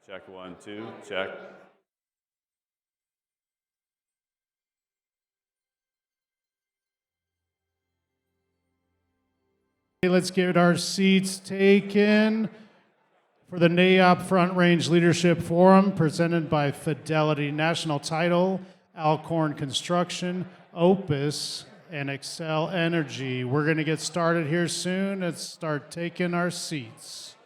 Check 1, 2, check. Let's get our seats taken for the NAIOP Front Range Leadership Forum presented by Fidelity National Title, Alcorn Construction, Opus, and Excel Energy. We're going to get started here soon. Let's start taking our seats.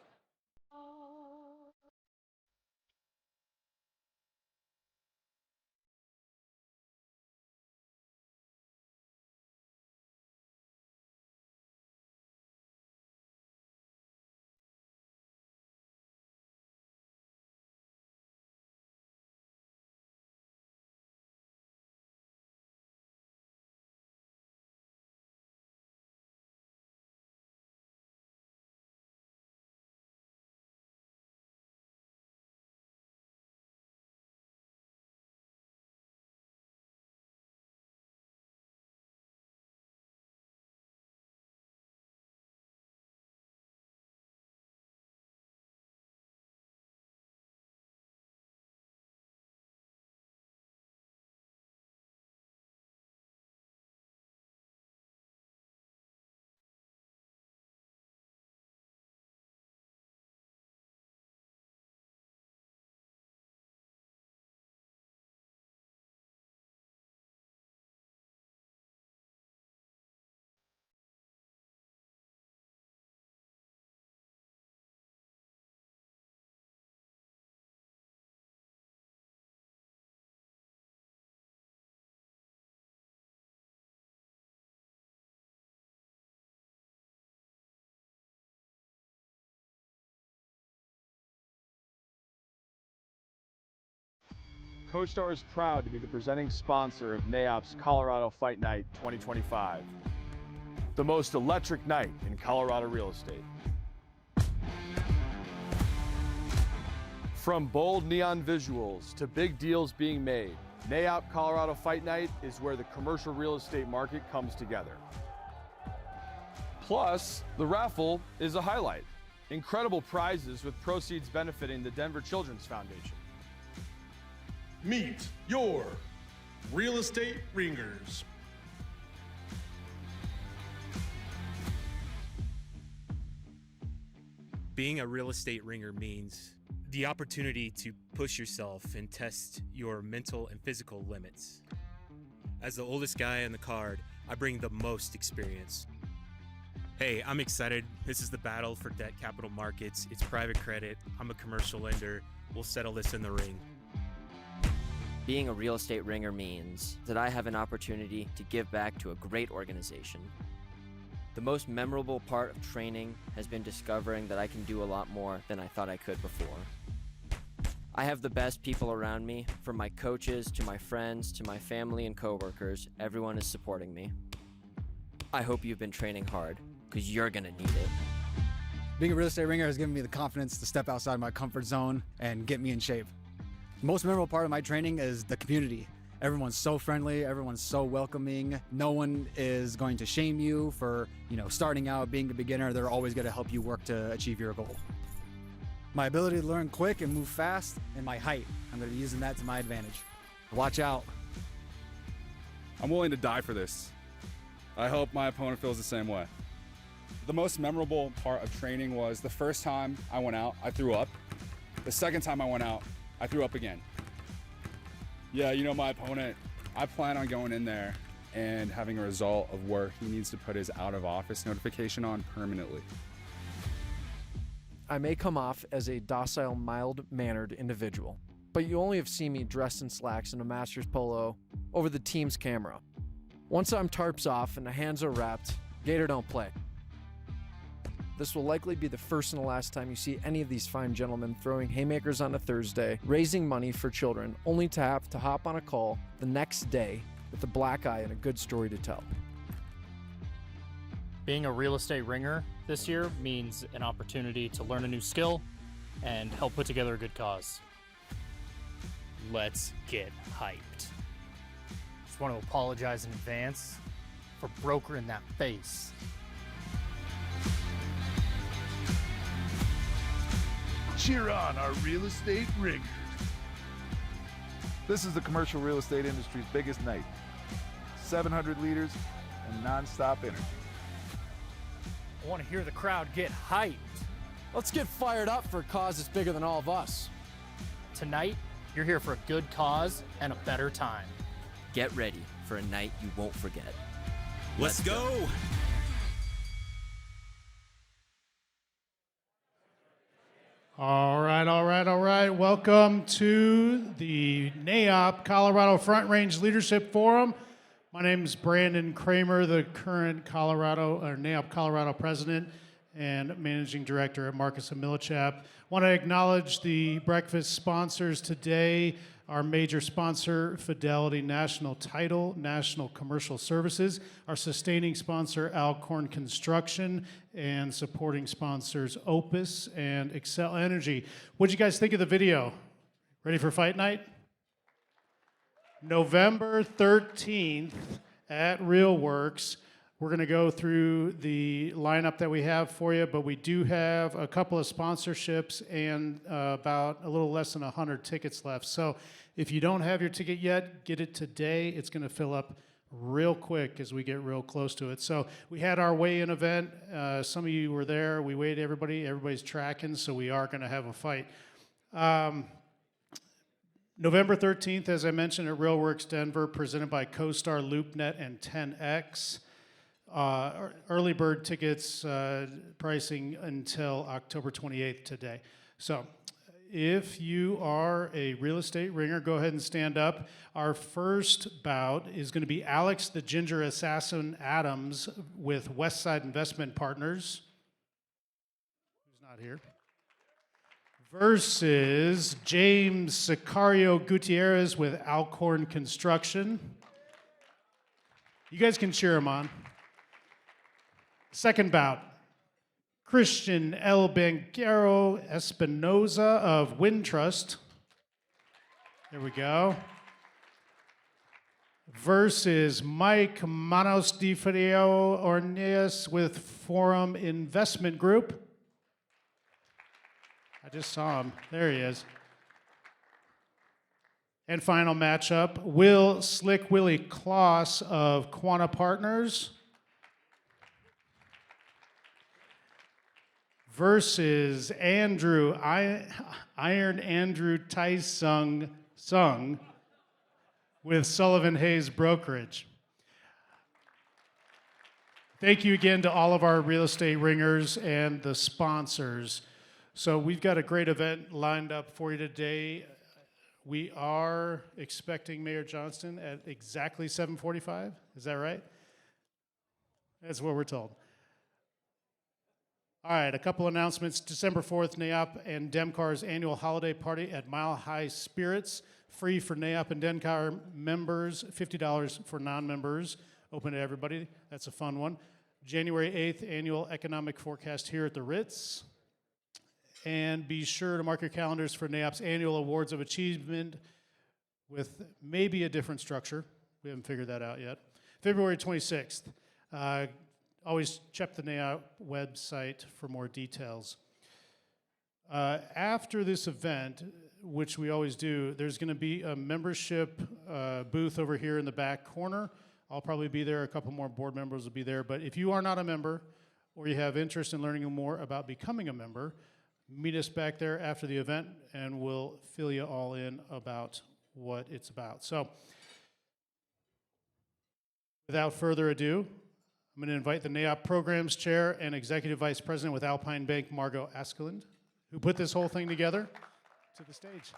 CoStar is proud to be the presenting sponsor of NAIOP's Colorado Fight Night 2025, the most electric night in Colorado real estate. From bold neon visuals to big deals being made, NAIOP Colorado Fight Night is where the commercial real estate market comes together. Plus, the raffle is a highlight. Incredible prizes with proceeds benefiting the Denver Children's Foundation. Meet your real estate ringers. Being a real estate ringer means the opportunity to push yourself and test your mental and physical limits. As the oldest guy on the card, I bring the most experience. Hey, I'm excited. This is the battle for debt capital markets. It's private credit. I'm a commercial lender. We'll settle this in the ring. Being a real estate ringer means that I have an opportunity to give back to a great organization. The most memorable part of training has been discovering that I can do a lot more than I thought I could before. I have the best people around me, from my coaches to my friends to my family and coworkers. Everyone is supporting me. I hope you've been training hard, because you're gonna need it. Being a real estate ringer has given me the confidence to step outside my comfort zone and get me in shape. The most memorable part of my training is the community. Everyone's so friendly, everyone's so welcoming. No one is going to shame you for, starting out, being a beginner. They're always going to help you work to achieve your goal. My ability to learn quick and move fast, and my height. I'm going to be using that to my advantage. Watch out. I'm willing to die for this. I hope my opponent feels the same way. The most memorable part of training was the first time I went out, I threw up. The second time I went out, I threw up again. Yeah, my opponent, I plan on going in there and having a result of where he needs to put his out of office notification on permanently. I may come off as a docile, mild-mannered individual, but you only have seen me dressed in slacks and a master's polo over the team's camera. Once I'm tarps off and the hands are wrapped, Gator don't play. This will likely be the first and the last time you see any of these fine gentlemen throwing haymakers on a Thursday, raising money for children, only to have to hop on a call the next day with a black eye and a good story to tell. Being a real estate ringer this year means an opportunity to learn a new skill and help put together a good cause. Let's get hyped. Just want to apologize in advance for brokering that face. Cheer on our real estate ringers. This is the commercial real estate industry's biggest night. 700 leaders and non-stop energy. I want to hear the crowd get hyped. Let's get fired up for a cause that's bigger than all of us. Tonight, you're here for a good cause and a better time. Get ready for a night you won't forget. Let's go. All right, all right, all right. Welcome to the NAIOP Colorado Front Range Leadership Forum. My name is Brandon Kramer, the current NAIOP Colorado president and managing director at Marcus & Millichap. Want to acknowledge the breakfast sponsors today. Our major sponsor, Fidelity National Title, National Commercial Services. Our sustaining sponsor, Alcorn Construction, and supporting sponsors, Opus and Excel Energy. What'd you guys think of the video? Ready for fight night? November 13th at RealWorks. We're going to go through the lineup that we have for you, but we do have a couple of sponsorships and about a little less than 100 tickets left. So if you don't have your ticket yet, get it today. It's going to fill up real quick as we get real close to it. So we had our weigh-in event. Some of you were there. We weighed everybody. Everybody's tracking, so we are going to have a fight. November 13th, as I mentioned, at RealWorks Denver, presented by CoStar, LoopNet, and 10X. Early bird tickets pricing until October 28th today. So if you are a real estate ringer, go ahead and stand up. Our first bout is going to be Alex the Ginger Assassin Adams with Westside Investment Partners, who's not here, versus James Sicario Gutierrez with Alcorn Construction. You guys can cheer him on. Second bout, Christian El Banquero Espinoza of Wintrust. There we go. Versus Mike Manos Di Frio Orneas with Forum Investment Group. I just saw him. There he is. And final matchup, Will Slick Willie Kloss of Quanta Partners versus Iron Andrew Taisung Sung with Sullivan Hayes Brokerage. Thank you again to all of our real estate ringers and the sponsors. So we've got a great event lined up for you today. We are expecting Mayor Johnston at exactly 7:45. Is that right? That's what we're told. All right, a couple announcements. December 4th, NAIOP and DEMCAR's annual holiday party at Mile High Spirits. Free for NAIOP and DEMCAR members, $50 for non-members. Open to everybody. That's a fun one. January 8th, annual economic forecast here at the Ritz. And be sure to mark your calendars for NAIOP's annual Awards of Achievement with maybe a different structure. We haven't figured that out yet. February 26th. Always check the NAIOP website for more details. After this event, which we always do, there's going to be a membership booth over here in the back corner. I'll probably be there. A couple more board members will be there. But if you are not a member or you have interest in learning more about becoming a member, meet us back there after the event, and we'll fill you all in about what it's about. So, without further ado, I'm going to invite the NAIOP Programs Chair and Executive Vice President with Alpine Bank, Margot Askeland, who put this whole thing together, to the stage.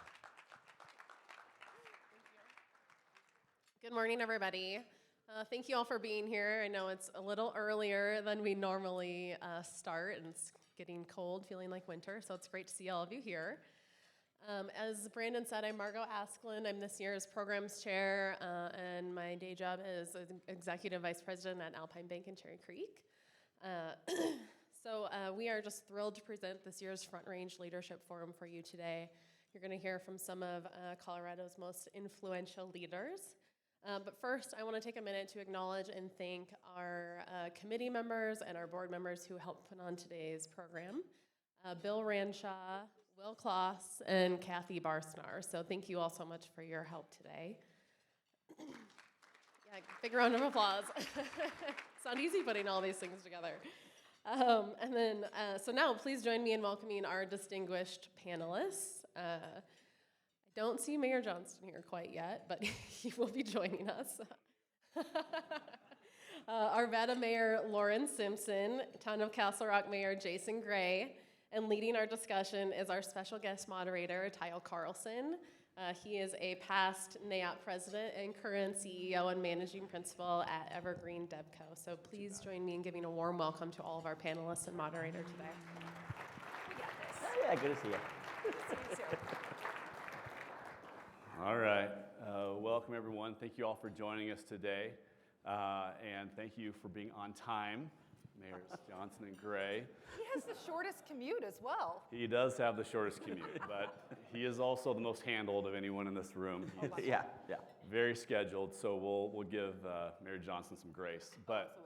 Good morning, everybody. Thank you all for being here. I know it's a little earlier than we normally start, and it's getting cold, feeling like winter, so it's great to see all of you here. As Brandon said, I'm Margot Askeland. I'm this year's Programs Chair, and my day job is Executive Vice President at Alpine Bank in Cherry Creek. So we are just thrilled to present this year's Front Range Leadership Forum for you today. You're going to hear from some of Colorado's most influential leaders. But first, I want to take a minute to acknowledge and thank our committee members and our board members who helped put on today's program. Bill Ranshaw, Will Kloss and Kathy Barsnar. So thank you all so much for your help today. Yeah, big round of applause. It's not easy putting all these things together. So now please join me in welcoming our distinguished panelists. I don't see Mayor Johnston here quite yet, but he will be joining us. Arvada Mayor Lauren Simpson, Town of Castle Rock Mayor Jason Gray, and leading our discussion is our special guest moderator, Carlson. He is a past NAIOP president and current CEO and managing principal at Evergreen Devco. So please join me in giving a warm welcome to all of our panelists and moderator today. Yeah, good to see you. All right. Welcome, everyone. Thank you all for joining us today. And thank you for being on time, Mayors Johnston and Gray. He has the shortest commute as well. He does have the shortest commute, but he is also the most handled of anyone in this room. Yeah. Very scheduled, so we'll give Mayor Johnston some grace. But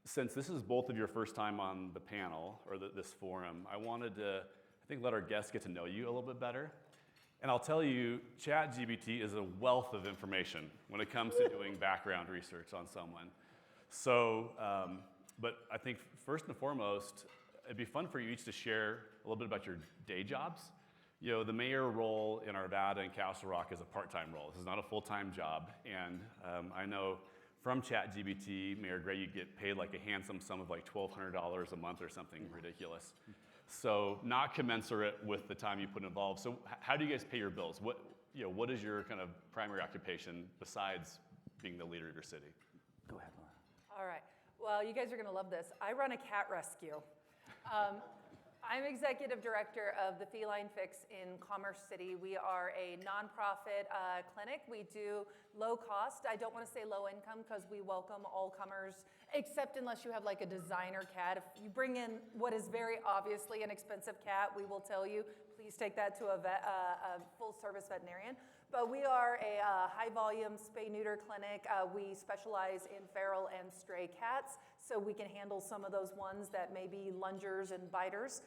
since this is both of your first time on the panel, or this forum, I wanted to, let our guests get to know you a little bit better. And I'll tell you, ChatGPT is a wealth of information when it comes to doing background research on someone. So, but I think first and foremost, it'd be fun for you each to share a little bit about your day jobs. You know, the mayor role in Arvada and Castle Rock is a part-time role. This is not a full-time job. And I know from ChatGPT, Mayor Gray, you get paid like a handsome sum of like $1,200 a month or something ridiculous. So not commensurate with the time you put involved. So how do you guys pay your bills? What is your kind of primary occupation besides being the leader of your city? Go ahead, Laura. All right. Well, you guys are going to love this. I run a cat rescue. I'm executive director of the Feline Fix in Commerce City. We are a nonprofit clinic. We do low cost. I don't want to say low income because we welcome all comers, except unless you have like a designer cat. If you bring in what is very obviously an expensive cat, we will tell you, please take that to a full-service veterinarian. But we are a high-volume spay-neuter clinic. We specialize in feral and stray cats, so we can handle some of those ones that may be lungers and biters.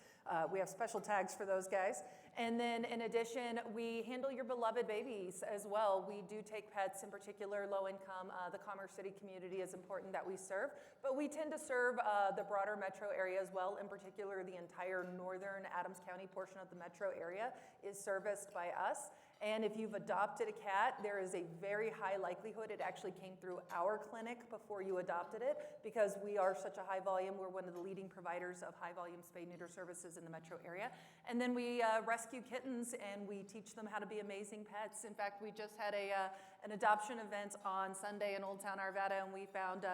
We have special tags for those guys. And then in addition, we handle your beloved babies as well. We do take pets, in particular low income. The Commerce City community is important that we serve, but we tend to serve the broader metro area as well. In particular, the entire northern Adams County portion of the metro area is serviced by us. And if you've adopted a cat, there is a very high likelihood it actually came through our clinic before you adopted it, because we are such a high volume. We're one of the leading providers of high volume spay-neuter services in the metro area. And then we rescue kittens and we teach them how to be amazing pets. In fact, we just had an adoption event on Sunday in Old Town Arvada, and we found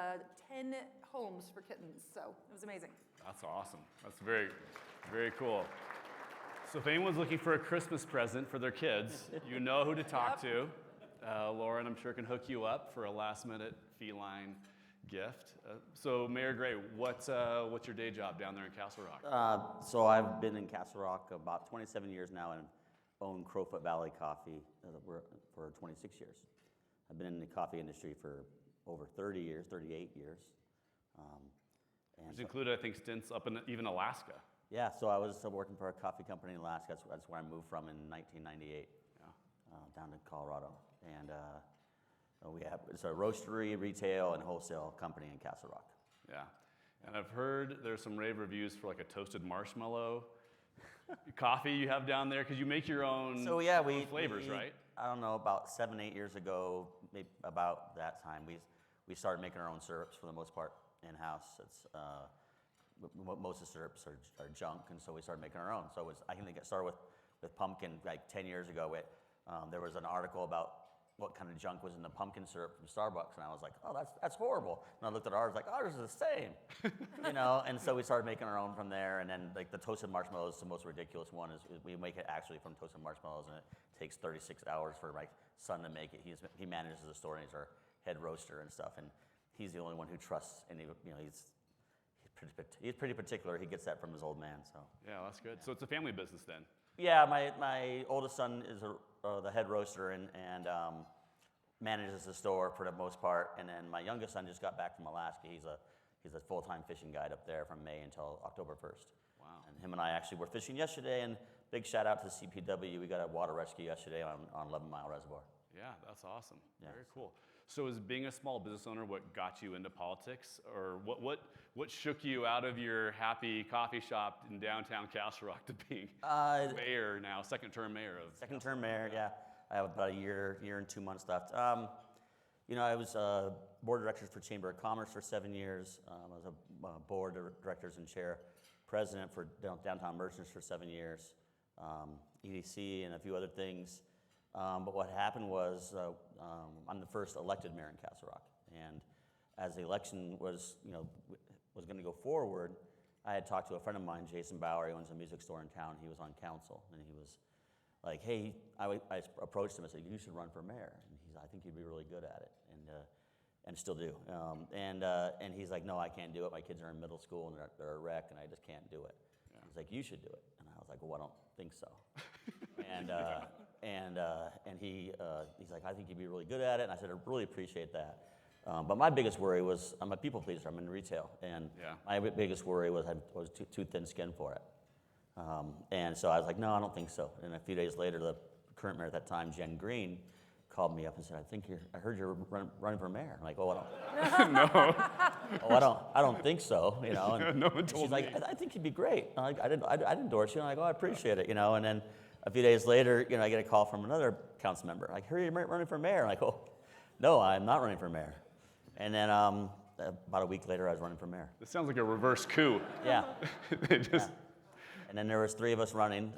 10 homes for kittens. So it was amazing. That's awesome. That's very, very cool. So if anyone's looking for a Christmas present for their kids, you know who to talk to. Lauren, I'm sure, can hook you up for a last-minute feline gift. So Mayor Gray, what's your day job down there in Castle Rock? So I've been in Castle Rock about 27 years now and own Crowfoot Valley Coffee for 26 years. I've been in the coffee industry for over 30 years, 38 years. Which included, I think, stints up in even Alaska. Yeah, so I was working for a coffee company in Alaska. That's where I moved from in 1998, down to Colorado. And it's a roastery, retail, and wholesale company in Castle Rock. Yeah, and I've heard there's some rave reviews for like a toasted marshmallow coffee you have down there, because you make your own, flavors, right? I don't know, about 7-8 years ago, maybe about that time, we started making our own syrups for the most part in-house. It's most of the syrups are junk, and so we started making our own. So I think it started with pumpkin like 10 years ago. There was an article about what kind of junk was in the pumpkin syrup from Starbucks, and I was like, oh, that's horrible. And I looked at ours, like, ours is the same, And so we started making our own from there. And then like the toasted marshmallows, the most ridiculous one is we make it actually from toasted marshmallows, and it takes 36 hours for my son to make it. He manages the store, and he's our head roaster and stuff, and he's the only one who trusts any. He's pretty particular. He gets that from his old man. So yeah, that's good. So it's a family business then. Yeah, my oldest son is the head roaster and manages the store for the most part. And then my youngest son just got back from Alaska. He's a full-time fishing guide up there from May until October 1st. Wow. And him and I actually were fishing yesterday, and big shout out to the CPW. We got a water rescue yesterday on 11 Mile Reservoir. Yeah, that's awesome. Yeah. Very cool. So is being a small business owner what got you into politics, or what shook you out of your happy coffee shop in downtown Castle Rock to being mayor now, second-term mayor of? Second-term mayor, yeah. I have about a year and 2 months left. You know, I was board of directors for Chamber of Commerce for 7 years. I was a board of directors and chair president for Downtown Merchants for 7 years, EDC and a few other things. But what happened was I'm the first elected mayor in Castle Rock, and as the election was going to go forward, I had talked to a friend of mine, Jason Bauer. He owns a music store in town. He was on council, and he was like, "Hey," I approached him and said, "You should run for mayor." And he's, "I think you'd be really good at it," and still do. And he's like, "No, I can't do it. My kids are in middle school and they're a wreck, and I just can't do it." Yeah. He's like, "You should do it." And I was like, "Well, I don't think so." and he's like, "I think you'd be really good at it." And I said, "I really appreciate that." But my biggest worry was, I'm a people pleaser. I'm in retail, and my biggest worry was I was too thin-skinned for it. And so I was like, "No, I don't think so." And a few days later, the current mayor at that time, Jen Green, called me up and said, I heard you're running for mayor." I'm like, "Oh, I don't." No. "Oh, I don't think so." You know. And No one told she's me. like, "I think you'd be great. I'd endorse you." I'm like, "Oh, I appreciate it." You know. And then a few days later, I get a call from another council member. Like, "Hear you're running for mayor." I'm like, "Oh, no, I'm not running for mayor." And then about a week later, I was running for mayor. This sounds like a reverse coup. Yeah. Yeah. And then there was 3 of us running,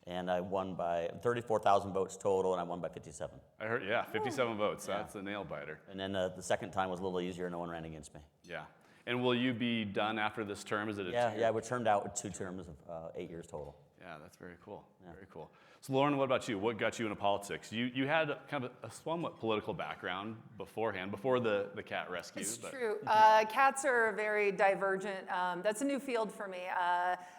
and I won by 34,000 votes total, and I won by 57. I heard, 57 votes. That's a nail biter. And then the second time was a little easier. No one ran against me. Yeah. And will you be done after this term? Is it a Yeah, we turned out with 2 terms of 8 years total. Yeah, that's very cool. Yeah. Very cool. So Lauren, what about you? What got you into politics? You had kind of a somewhat political background beforehand, before the cat rescue. It's true. Cats are very divergent. That's a new field for me.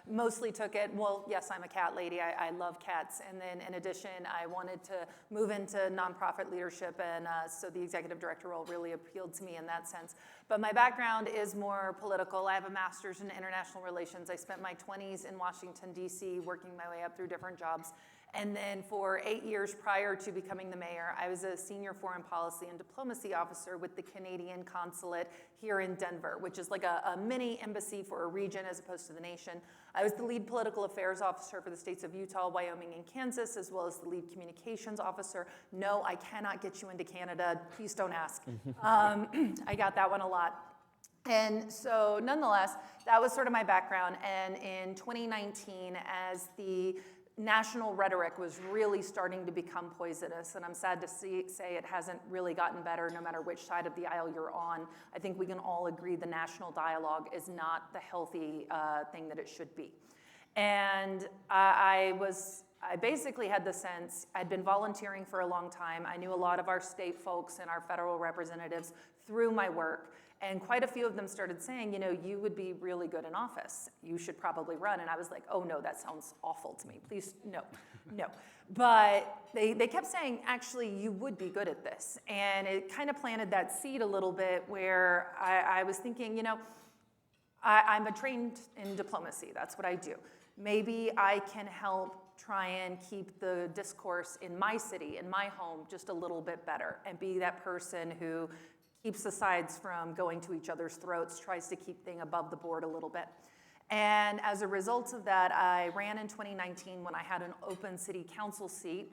Mostly took it, well, yes, I'm a cat lady. I love cats. And then in addition, I wanted to move into nonprofit leadership, and so the executive director role really appealed to me in that sense. But my background is more political. I have a master's in international relations. I spent my 20s in Washington, D.C., working my way up through different jobs. And then for 8 years prior to becoming the mayor, I was a senior foreign policy and diplomacy officer with the Canadian consulate here in Denver, which is like a mini embassy for a region as opposed to the nation. I was the lead political affairs officer for the states of Utah, Wyoming, and Kansas, as well as the lead communications officer. No, I cannot get you into Canada. Please don't ask. I got that one a lot. And so nonetheless, that was sort of my background. And in 2019, as the national rhetoric was really starting to become poisonous, and I'm sad to say it hasn't really gotten better no matter which side of the aisle you're on. I think we can all agree the national dialogue is not the healthy thing that it should be. And I basically had the sense, I'd been volunteering for a long time. I knew a lot of our state folks and our federal representatives through my work. And quite a few of them started saying, you would be really good in office. You should probably run. And I was like, "Oh no, that sounds awful to me. Please, no. But they kept saying, actually, you would be good at this. And it kind of planted that seed a little bit where I was thinking, I'm trained in diplomacy. That's what I do. Maybe I can help try and keep the discourse in my city, in my home, just a little bit better, and be that person who keeps the sides from going to each other's throats, tries to keep things above the board a little bit. And as a result of that, I ran in 2019 when I had an open city council seat,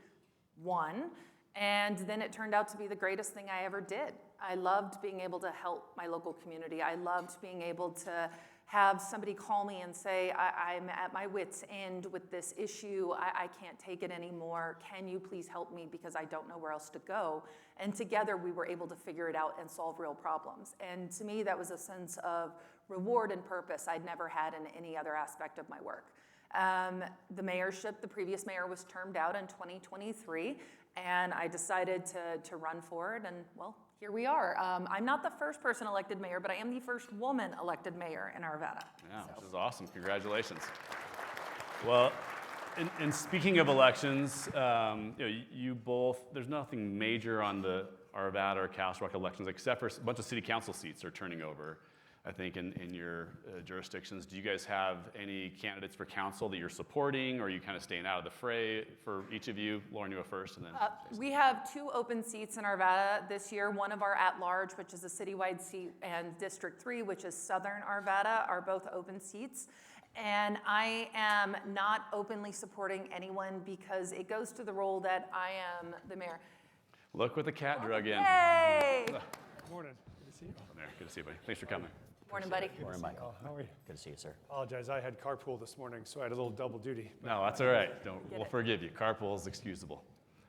won, and then it turned out to be the greatest thing I ever did. I loved being able to help my local community. I loved being able to have somebody call me and say, I'm at my wit's end with this issue. I can't take it anymore. Can you please help me, because I don't know where else to go? And together we were able to figure it out and solve real problems. And to me, that was a sense of reward and purpose I'd never had in any other aspect of my work. The mayorship, the previous mayor was termed out in 2023, and I decided to run for it, and well, here we are. I'm not the first person elected mayor, but I am the first woman elected mayor in Arvada. Yeah, which is awesome. Congratulations. Well, and speaking of elections, you both, there's nothing major on the Arvada or Castle Rock elections except for a bunch of city council seats are turning over. I think, in your jurisdictions. Do you guys have any candidates for council that you're supporting, or are you kind of staying out of the fray for each of you? Lauren, you go first, and then we have 2 open seats in Arvada this year. One of our at-large, which is a citywide seat, and District 3, which is Southern Arvada, are both open seats. And I am not openly supporting anyone because it goes to the role that I am the mayor. Look what the cat drug in. Yay! Good morning. Good to see you. There, good to see you, buddy. Thanks for coming. Morning, buddy. Morning, Michael. How are you? Good to see you, sir. Apologize, I had carpool this morning, so I had a little double duty. No, that's all right. We'll forgive you. Carpool is excusable. All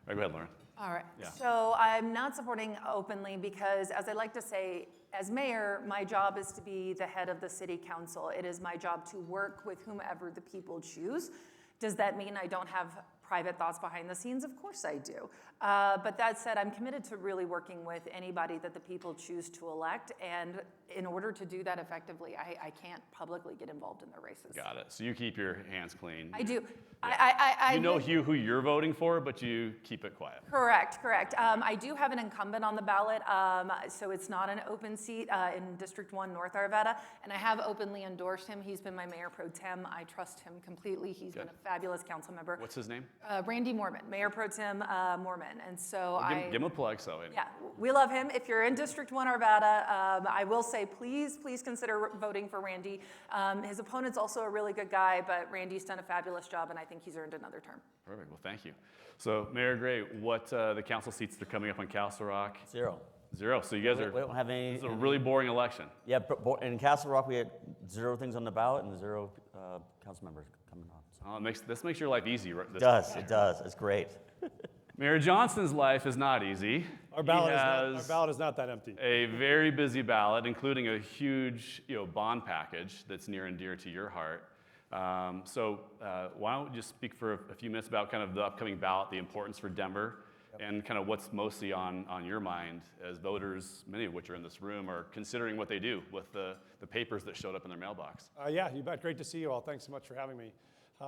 right, go ahead, Lauren. All right. Yeah. So I'm not supporting openly because, as I like to say, as mayor, my job is to be the head of the city council. It is my job to work with whomever the people choose. Does that mean I don't have private thoughts behind the scenes? Of course I do. But that said, I'm committed to really working with anybody that the people choose to elect. And in order to do that effectively, I can't publicly get involved in their races. Got it. So you keep your hands clean. I do. Yeah. You know who you're voting for, but you keep it quiet. Correct. I do have an incumbent on the ballot, so it's not an open seat in District 1, North Arvada, and I have openly endorsed him. He's been my mayor pro tem. I trust him completely. He's been a fabulous council member. What's his name? Randy Mormon, Mayor Pro Tem Mormon, and so Well, give him a plug. So yeah, we love him. If you're in District 1 Arvada, I will say please consider voting for Randy. His opponent's also a really good guy, but Randy's done a fabulous job, and I think he's earned another term. Perfect. Well, thank you. So, Mayor Gray, what the council seats that are coming up on Castle Rock? 0. 0. So you guys We don't have any. It's a really boring election. Yeah, in Castle Rock, we had 0 things on the ballot and 0 council members coming on. So. This makes your life easy, right? It does. It's great. Mayor Johnston's life is not easy. Our ballot is not that empty. A very busy ballot, including a huge bond package that's near and dear to your heart. So why don't we just speak for a few minutes about kind of the upcoming ballot, the importance for Denver, and kind of what's mostly on your mind as voters, many of which are in this room, are considering what they do with the papers that showed up in their mailbox. Yeah, you bet. Great to see you all. Thanks so much for having me.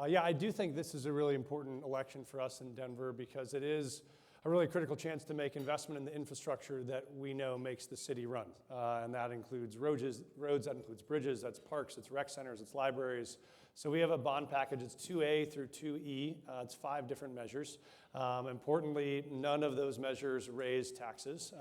Yeah, I do think this is a really important election for us in Denver because it is a really critical chance to make investment in the infrastructure that we know makes the city run. And that includes roads, that includes bridges, that's parks, it's rec centers, it's libraries. So we have a bond package. It's 2A through 2E. It's 5 different measures. Importantly, none of those measures raise taxes.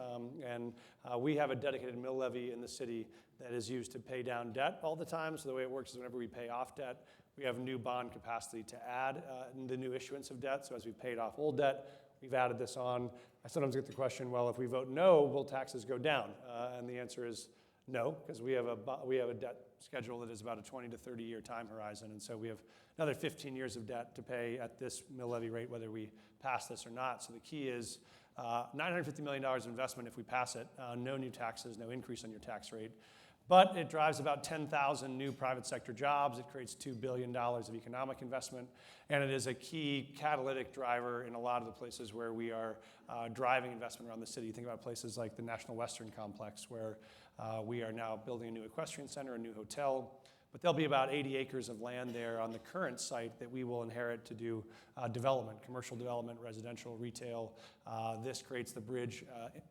And we have a dedicated mill levy in the city that is used to pay down debt all the time. So the way it works is whenever we pay off debt, we have new bond capacity to add the new issuance of debt. So as we've paid off old debt, we've added this on. I sometimes get the question, well, if we vote no, will taxes go down? And the answer is no, because we have a debt schedule that is about a 20 to 30 year time horizon. And so we have another 15 years of debt to pay at this mill levy rate, whether we pass this or not. So the key is $950 million of investment if we pass it, no new taxes, no increase on your tax rate. But it drives about 10,000 new private sector jobs. It creates $2 billion of economic investment. And it is a key catalytic driver in a lot of the places where we are driving investment around the city. Think about places like the National Western Complex, where we are now building a new equestrian center, a new hotel. But there'll be about 80 acres of land there on the current site that we will inherit to do development, commercial development, residential, retail. This creates the bridge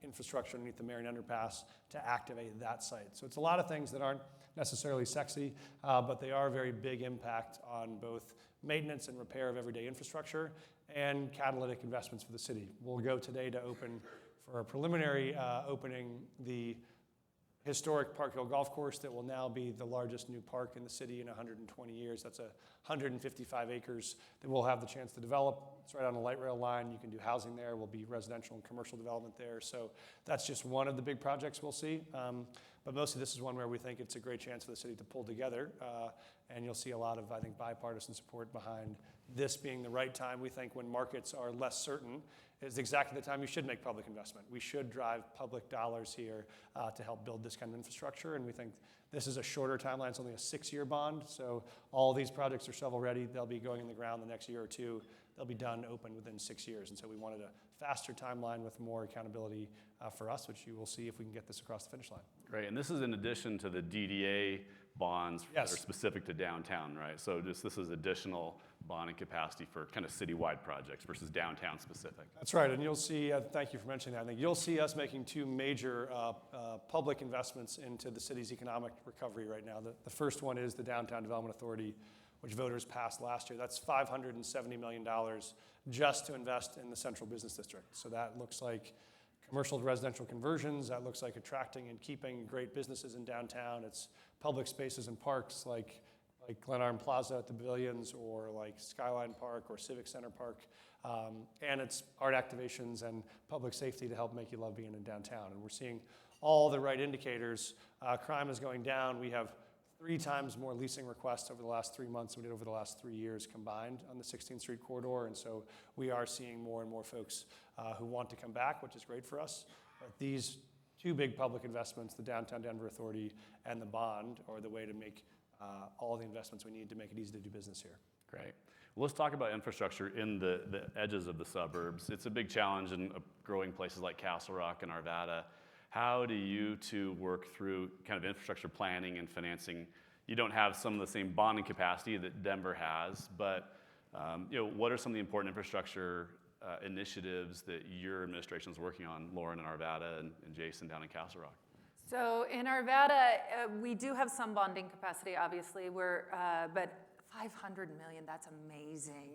infrastructure underneath the Marion Underpass to activate that site. So it's a lot of things that aren't necessarily sexy, but they are very big impact on both maintenance and repair of everyday infrastructure and catalytic investments for the city. We'll go today to open, for a preliminary opening, the historic Park Hill Golf Course that will now be the largest new park in the city in 120 years. That's 155 acres that we'll have the chance to develop. It's right on a light rail line. You can do housing there. Will be residential and commercial development there. So that's just one of the big projects we'll see. But mostly this is one where we think it's a great chance for the city to pull together. And you'll see a lot of, I think, bipartisan support behind this being the right time. We think when markets are less certain is exactly the time you should make public investment. We should drive public dollars here to help build this kind of infrastructure. And we think this is a shorter timeline. It's only a 6-year bond. So all these projects are shovel ready. They'll be going in the ground the next year or two. They'll be done open within 6 years. And so we wanted a faster timeline with more accountability for us, which you will see if we can get this across the finish line. Great. And this is in addition to the DDA bonds Yes. that are specific to downtown, right? So just this is additional bonding capacity for kind of citywide projects versus downtown specific. That's right, and you'll see, thank you for mentioning that. I think you'll see us making two major public investments into the city's economic recovery right now. The first one is the Downtown Development Authority, which voters passed last year. That's $570 million just to invest in the central business district. So that looks like commercial to residential conversions, that looks like attracting and keeping great businesses in downtown. It's public spaces and parks like Glenarm Plaza at the Pavilions, or like Skyline Park or Civic Center Park. And it's art activations and public safety to help make you love being in downtown. And we're seeing all the right indicators. Crime is going down. We have 3 times more leasing requests over the last 3 months than we did over the last 3 years combined on the 16th Street corridor. And so we are seeing more and more folks who want to come back, which is great for us. But these 2 big public investments, the Downtown Denver Authority and the bond, are the way to make all the investments we need to make it easy to do business here. Great. Well, let's talk about infrastructure in the edges of the suburbs. It's a big challenge in growing places like Castle Rock and Arvada. How do you two work through kind of infrastructure planning and financing? You don't have some of the same bonding capacity that Denver has, but what are some of the important infrastructure initiatives that your administration is working on, Lauren and Arvada and Jason down in Castle Rock? So in Arvada, we do have some bonding capacity, obviously. But $500 million, that's amazing.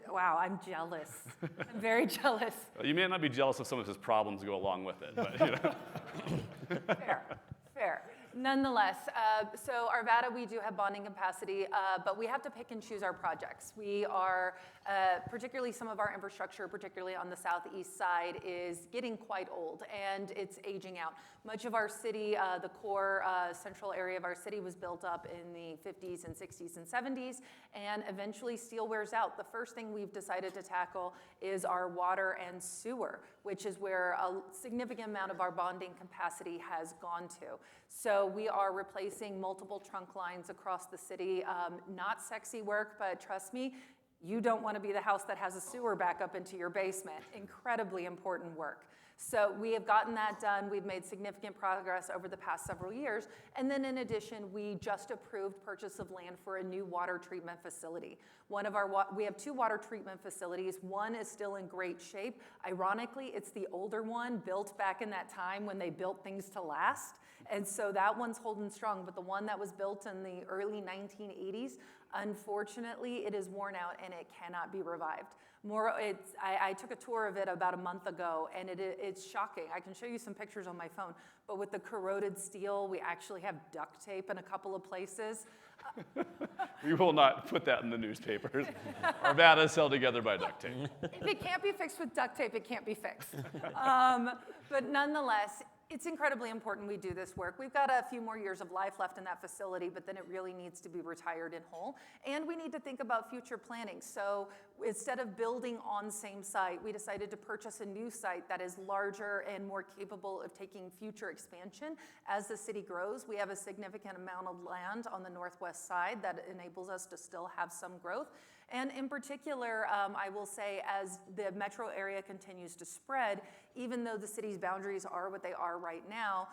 Wow, I'm jealous. I'm very jealous. You may not be jealous of some of his problems go along with it, but Fair. Nonetheless, so Arvada, we do have bonding capacity, but we have to pick and choose our projects. We are, particularly some of our infrastructure, particularly on the southeast side, is getting quite old and it's aging out. Much of our city, the core central area of our city was built up in the 50s and 60s and 70s, and eventually steel wears out. The first thing we've decided to tackle is our water and sewer, which is where a significant amount of our bonding capacity has gone to. So we are replacing multiple trunk lines across the city. Not sexy work, but trust me, you don't want to be the house that has a sewer back up into your basement. Incredibly important work. So we have gotten that done. We've made significant progress over the past several years. And then in addition, we just approved purchase of land for a new water treatment facility. We have 2 water treatment facilities. One is still in great shape. Ironically, it's the older one, built back in that time when they built things to last. And so that one's holding strong. But the one that was built in the early 1980s, unfortunately, it is worn out and it cannot be revived. I took a tour of it about a month ago, and it's shocking. I can show you some pictures on my phone, but with the corroded steel, we actually have duct tape in a couple of places. We will not put that in the newspapers. Arvada is held together by duct tape. If it can't be fixed with duct tape, it can't be fixed. But nonetheless, it's incredibly important we do this work. We've got a few more years of life left in that facility, but then it really needs to be retired in whole. And we need to think about future planning. So instead of building on same site, we decided to purchase a new site that is larger and more capable of taking future expansion. As the city grows, we have a significant amount of land on the northwest side that enables us to still have some growth. And in particular, I will say, as the metro area continues to spread, even though the city's boundaries are what they are right now,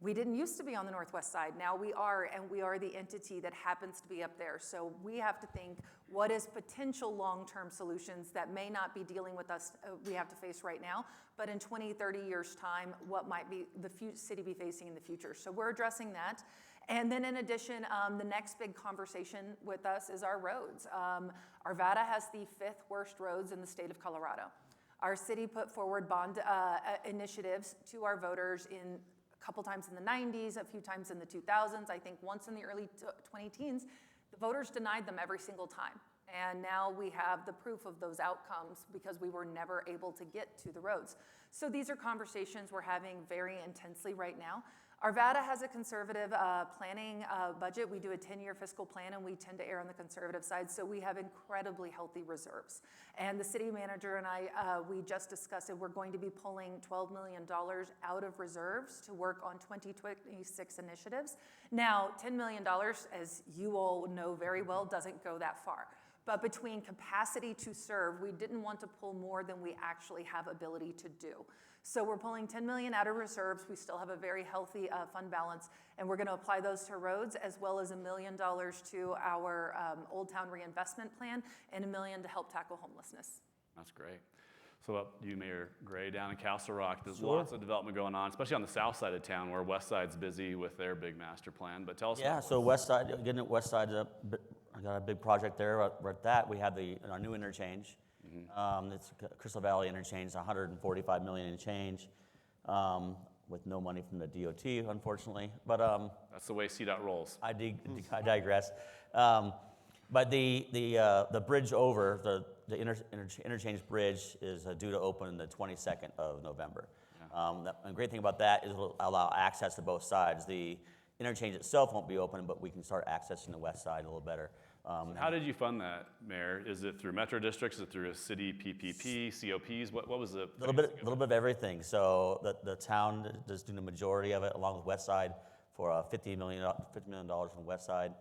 we didn't used to be on the northwest side. Now we are, and we are the entity that happens to be up there. So we have to think, what is potential long-term solutions that may not be dealing with us, we have to face right now, but in 20, 30 years' time, what might be the city be facing in the future? So we're addressing that. And then in addition, the next big conversation with us is our roads. Arvada has the 5th worst roads in the state of Colorado. Our city put forward bond initiatives to our voters in a couple times in the 90s, a few times in the 2000s, I think once in the early 2010s. The voters denied them every single time. And now we have the proof of those outcomes because we were never able to get to the roads. So these are conversations we're having very intensely right now. Arvada has a conservative planning budget. We do a 10-year fiscal plan, and we tend to err on the conservative side, so we have incredibly healthy reserves. And the city manager and I, we just discussed it. We're going to be pulling $12 million out of reserves to work on 2026 initiatives. Now, $10 million, as you all know very well, doesn't go that far. But between capacity to serve, we didn't want to pull more than we actually have ability to do. So we're pulling 10 million out of reserves. We still have a very healthy fund balance, and we're going to apply those to roads, as well as $1 million to our Old Town Reinvestment Plan, and $1 million to help tackle homelessness. That's great. So up you, Mayor Gray, down in Castle Rock, there's lots of development going on, especially on the south side of town, where West Side's busy with their big master plan. But tell us. Yeah, so West Side, getting at West Side, I got a big project there. We're at that. We have our new interchange. It's Crystal Valley Interchange, $145 million in change, with no money from the DOT, unfortunately. But that's the way CDOT rolls. I digress. But the bridge over the interchange bridge is due to open the 22nd of November. The great thing about that is it'll allow access to both sides. The interchange itself won't be open, but we can start accessing the west side a little better. How did you fund that, Mayor? Is it through metro districts? Is it through a city PPP, COPs? What was the? A little bit of everything. So the town does do the majority of it, along with West Side, for $50 million from West Side.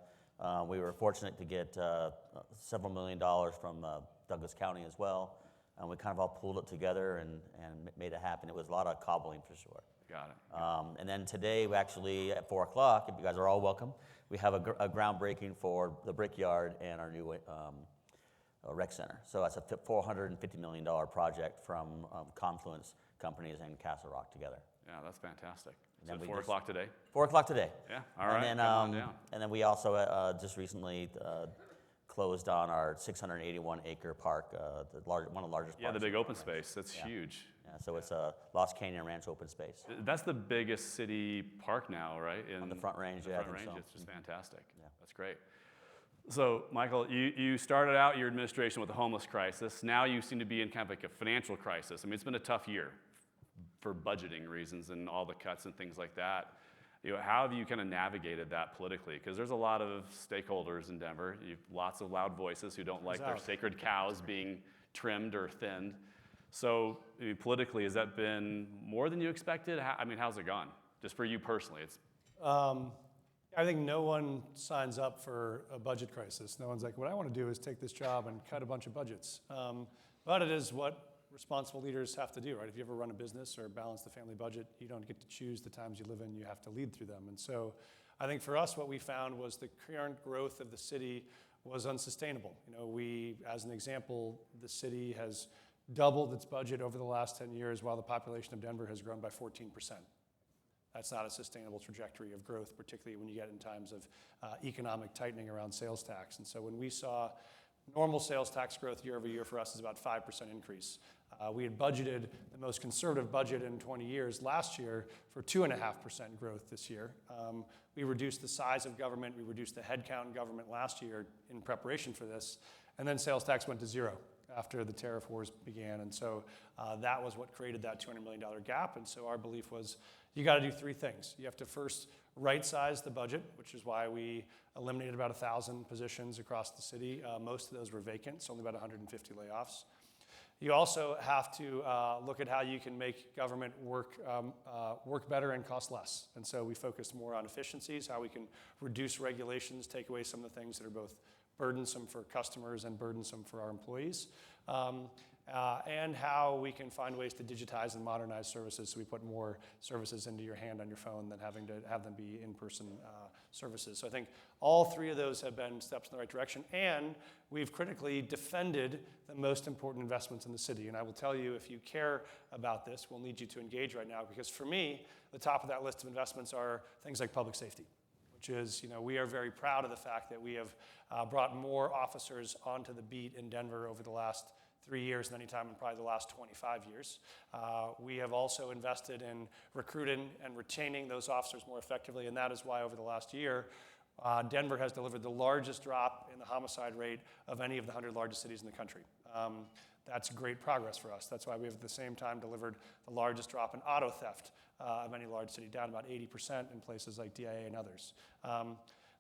We were fortunate to get several $1 million from Douglas County as well, and we kind of all pulled it together and made it happen. It was a lot of cobbling for sure. Got it. And then today, we actually at 4 o'clock, if you guys are all welcome, we have a groundbreaking for the Brickyard and our new rec center. So that's a $450 million project from Confluence Companies and Castle Rock together. Yeah, that's fantastic. And So 4 o'clock today? 4 o'clock today. Yeah, all right, And then, come on down. And then we also just recently closed on our 681-acre park, one of the largest parks. Yeah, the big open space. That's huge. Yeah, so it's a Lost Canyon Ranch open space. That's the biggest city park now, right? On the Front Range, yeah, I think so. It's just fantastic. Yeah. That's great. So, Michael, you started out your administration with a homeless crisis. Now you seem to be in kind of like a financial crisis. I mean, it's been a tough year for budgeting reasons and all the cuts and things like that. How have you kind of navigated that politically? Because there's a lot of stakeholders in Denver. You've lots of loud voices who don't like their sacred cows being trimmed or thinned. So politically, has that been more than you expected? How's it gone? Just for you personally, I think no one signs up for a budget crisis. No one's like, what I want to do is take this job and cut a bunch of budgets. But it is what responsible leaders have to do, right? If you ever run a business or balance the family budget, you don't get to choose the times you live in, you have to lead through them. And so I think for us, what we found was the current growth of the city was unsustainable. We, as an example, the city has doubled its budget over the last 10 years while the population of Denver has grown by 14%. That's not a sustainable trajectory of growth, particularly when you get in times of economic tightening around sales tax. And so when we saw normal sales tax growth year over year for us is about 5% increase. We had budgeted the most conservative budget in 20 years last year for 2.5% growth this year. We reduced the size of government, we reduced the headcount in government last year in preparation for this, and then sales tax went to zero after the tariff wars began. And so that was what created that $200 million gap. And so our belief was you got to do three things. You have to first right-size the budget, which is why we eliminated about 1,000 positions across the city. Most of those were vacant, so only about 150 layoffs. You also have to look at how you can make government work better and cost less. And so we focused more on efficiencies, how we can reduce regulations, take away some of the things that are both burdensome for customers and burdensome for our employees, and how we can find ways to digitize and modernize services so we put more services into your hand on your phone than having to have them be in-person services. So I think all three of those have been steps in the right direction, and we've critically defended the most important investments in the city. And I will tell you, if you care about this, we'll need you to engage right now, because for me, the top of that list of investments are things like public safety, which is, we are very proud of the fact that we have brought more officers onto the beat in Denver over the last 3 years than any time in probably the last 25 years. We have also invested in recruiting and retaining those officers more effectively, and that is why over the last year, Denver has delivered the largest drop in the homicide rate of any of the 100 largest cities in the country. That's great progress for us. That's why we have at the same time delivered the largest drop in auto theft of any large city, down about 80% in places like DIA and others.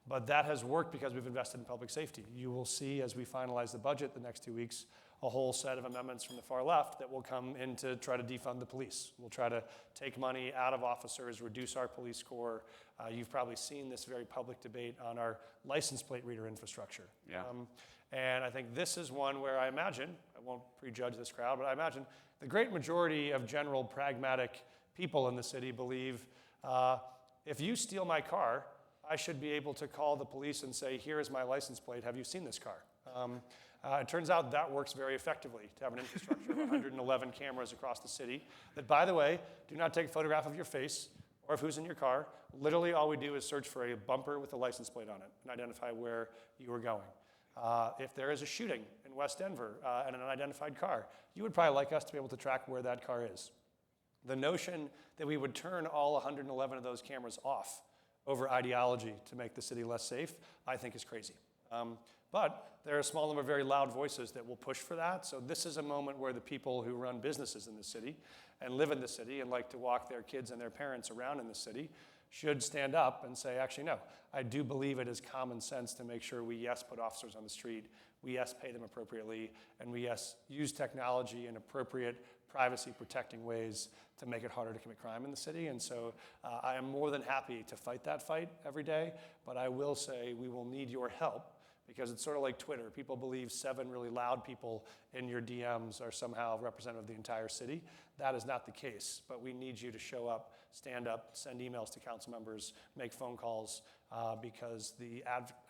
But that has worked because we've invested in public safety. You will see as we finalize the budget the next 2 weeks, a whole set of amendments from the far left that will come in to try to defund the police. We'll try to take money out of officers, reduce our police corps. You've probably seen this very public debate on our license plate reader infrastructure. Yeah. And I think this is one where I imagine, I won't prejudge this crowd, but I imagine the great majority of general pragmatic people in the city believe if you steal my car, I should be able to call the police and say, here is my license plate, have you seen this car? It turns out that works very effectively to have an infrastructure of 111 cameras across the city that, by the way, do not take a photograph of your face or of who's in your car. Literally all we do is search for a bumper with a license plate on it and identify where you are going. If there is a shooting in West Denver and an unidentified car, you would probably like us to be able to track where that car is. The notion that we would turn all 111 of those cameras off over ideology to make the city less safe, I think is crazy. But there are a small number of very loud voices that will push for that. So this is a moment where the people who run businesses in the city and live in the city and like to walk their kids and their parents around in the city should stand up and say, actually, no, I do believe it is common sense to make sure we, yes, put officers on the street, we, yes, pay them appropriately, and we, yes, use technology in appropriate privacy-protecting ways to make it harder to commit crime in the city. And so I am more than happy to fight that fight every day, but I will say we will need your help because it's sort of like Twitter. People believe 7 really loud people in your DMs are somehow representative of the entire city. That is not the case, but we need you to show up, stand up, send emails to council members, make phone calls, because the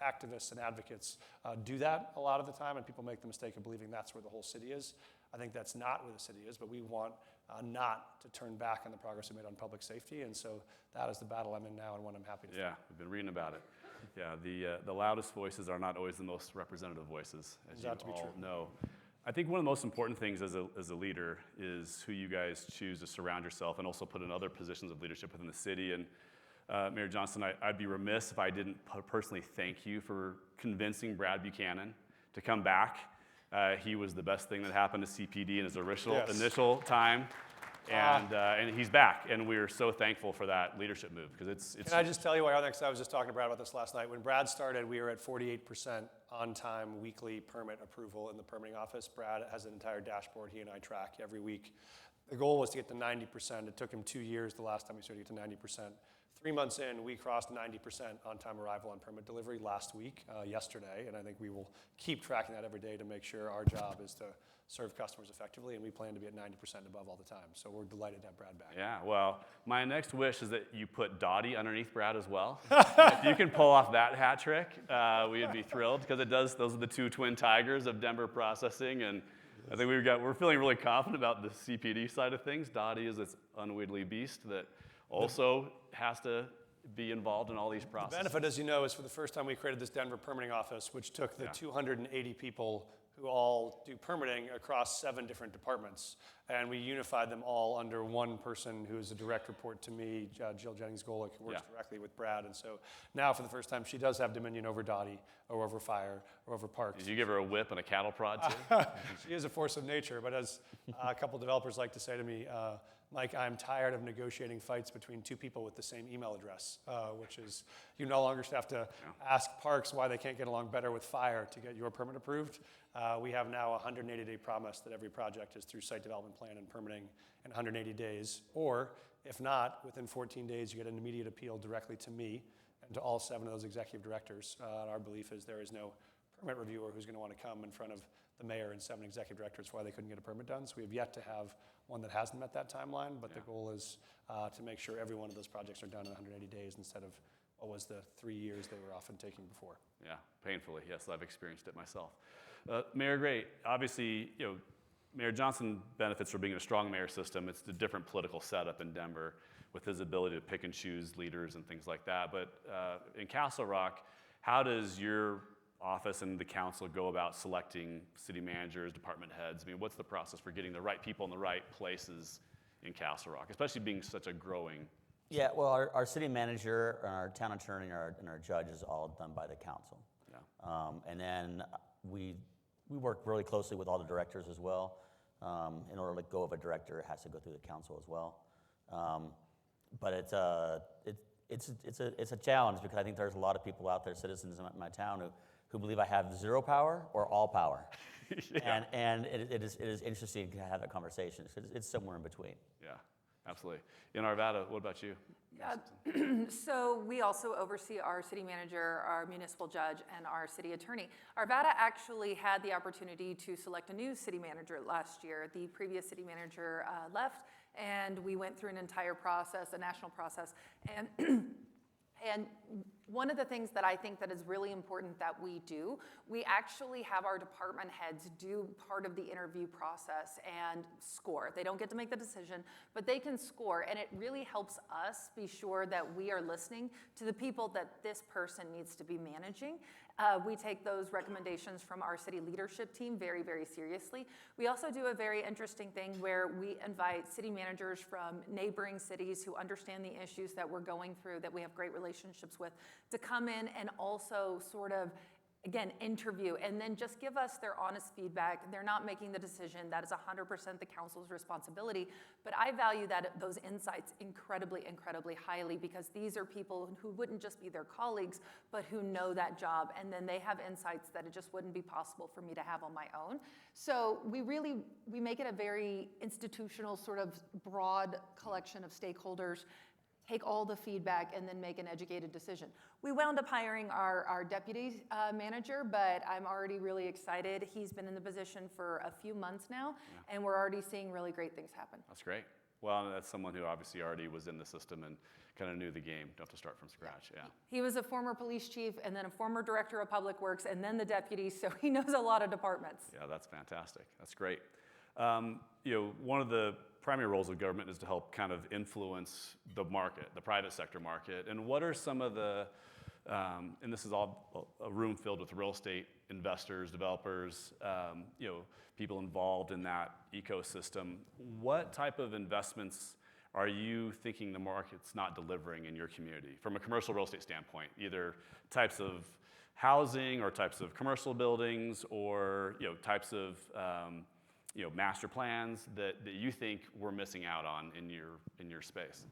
activists and advocates do that a lot of the time, and people make the mistake of believing that's where the whole city is. I think that's not where the city is, but we want not to turn back on the progress we made on public safety, and so that is the battle I'm in now and one I'm happy to fight. Yeah, we've been reading about it. Yeah, the loudest voices are not always the most representative voices, as you all know. I think one of the most important things as a leader is who you guys choose to surround yourself and also put in other positions of leadership within the city. And Mayor Johnston, I'd be remiss if I didn't personally thank you for convincing Brad Buchanan to come back. He was the best thing that happened to CPD in his initial time. And he's back, and we're so thankful for that leadership move because it's. Can I just tell you why? Next, I was just talking to Brad about this last night. When Brad started, we were at 48% on-time weekly permit approval in the permitting office. Brad has an entire dashboard he and I track every week. The goal was to get to 90%. It took him 2 years the last time we started to get to 90%. 3 months in, we crossed 90% on-time arrival on permit delivery last week, yesterday, and I think we will keep tracking that every day to make sure our job is to serve customers effectively, and we plan to be at 90% above all the time. So we're delighted to have Brad back. Yeah, well, my next wish is that you put Dottie underneath Brad as well. If you can pull off that hat trick, we'd be thrilled because those are the 2 twin tigers of Denver processing, and I think we're feeling really confident about the CPD side of things. Dottie is this unwieldy beast that also has to be involved in all these processes. The benefit, as you know, is for the first time we created this Denver permitting office, which took the 280 people who all do permitting across 7 different departments. And we unified them all under one person who is a direct report to me, Jill Jennings-Golick, who works directly with Brad. And so now for the first time, she does have dominion over Dottie, or over fire, or over parks. Did you give her a whip and a cattle prod too? She is a force of nature, but as a couple developers like to say to me, Mike, I'm tired of negotiating fights between 2 people with the same email address, which is you no longer have to ask parks why they can't get along better with fire to get your permit approved. We have now a 180-day promise that every project is through site development plan and permitting in 180 days. Or if not, within 14 days, you get an immediate appeal directly to me and to all 7 of those executive directors. Our belief is there is no permit reviewer who's going to want to come in front of the mayor and 7 executive directors why they couldn't get a permit done. So we have yet to have one that hasn't met that timeline, but the goal is to make sure every one of those projects are done in 180 days instead of what was the 3 years they were often taking before. Yeah, painfully. Yes, I've experienced it myself. Mayor Gray, obviously, Mayor Johnston benefits from being in a strong mayor system. It's a different political setup in Denver with his ability to pick and choose leaders and things like that. But in Castle Rock, how does your office and the council go about selecting city managers, department heads? I mean, what's the process for getting the right people in the right places in Castle Rock, especially being such a growing? Yeah, well, our city manager, our town attorney, and our judge is all done by the council. Yeah. And then we work really closely with all the directors as well. In order to go of a director, it has to go through the council as well. But it's a challenge because I think there's a lot of people out there, citizens in my town, who believe I have zero power or all power. Yeah. And it is interesting to have that conversation. It's somewhere in between. Yeah, absolutely. In Arvada, what about you? Yeah. So we also oversee our city manager, our municipal judge, and our city attorney. Arvada actually had the opportunity to select a new city manager last year. The previous city manager left, and we went through an entire process, a national process. And one of the things that I think that is really important that we do, we actually have our department heads do part of the interview process and score. They don't get to make the decision, but they can score, and it really helps us be sure that we are listening to the people that this person needs to be managing. We take those recommendations from our city leadership team very, very seriously. We also do a very interesting thing where we invite city managers from neighboring cities who understand the issues that we're going through, that we have great relationships with, to come in and also sort of, again, interview and then just give us their honest feedback. They're not making the decision. That is 100% the council's responsibility. But I value those insights incredibly, incredibly highly because these are people who wouldn't just be their colleagues, but who know that job. And then they have insights that it just wouldn't be possible for me to have on my own. So we make it a very institutional, sort of broad collection of stakeholders, take all the feedback, and then make an educated decision. We wound up hiring our deputy manager, but I'm already really excited. He's been in the position for a few months now, and we're already seeing really great things happen. That's great. Well, that's someone who obviously already was in the system and kind of knew the game. Don't have to start from scratch, yeah. He was a former police chief and then a former director of public works and then the deputy, so he knows a lot of departments. Yeah, that's fantastic. That's great. One of the primary roles of government is to help kind of influence the market, the private sector market. And what are some of the, and this is all a room filled with real estate investors, developers, people involved in that ecosystem. What type of investments are you thinking the market's not delivering in your community from a commercial real estate standpoint, either types of housing or types of commercial buildings or types of master plans that you think we're missing out on in your space?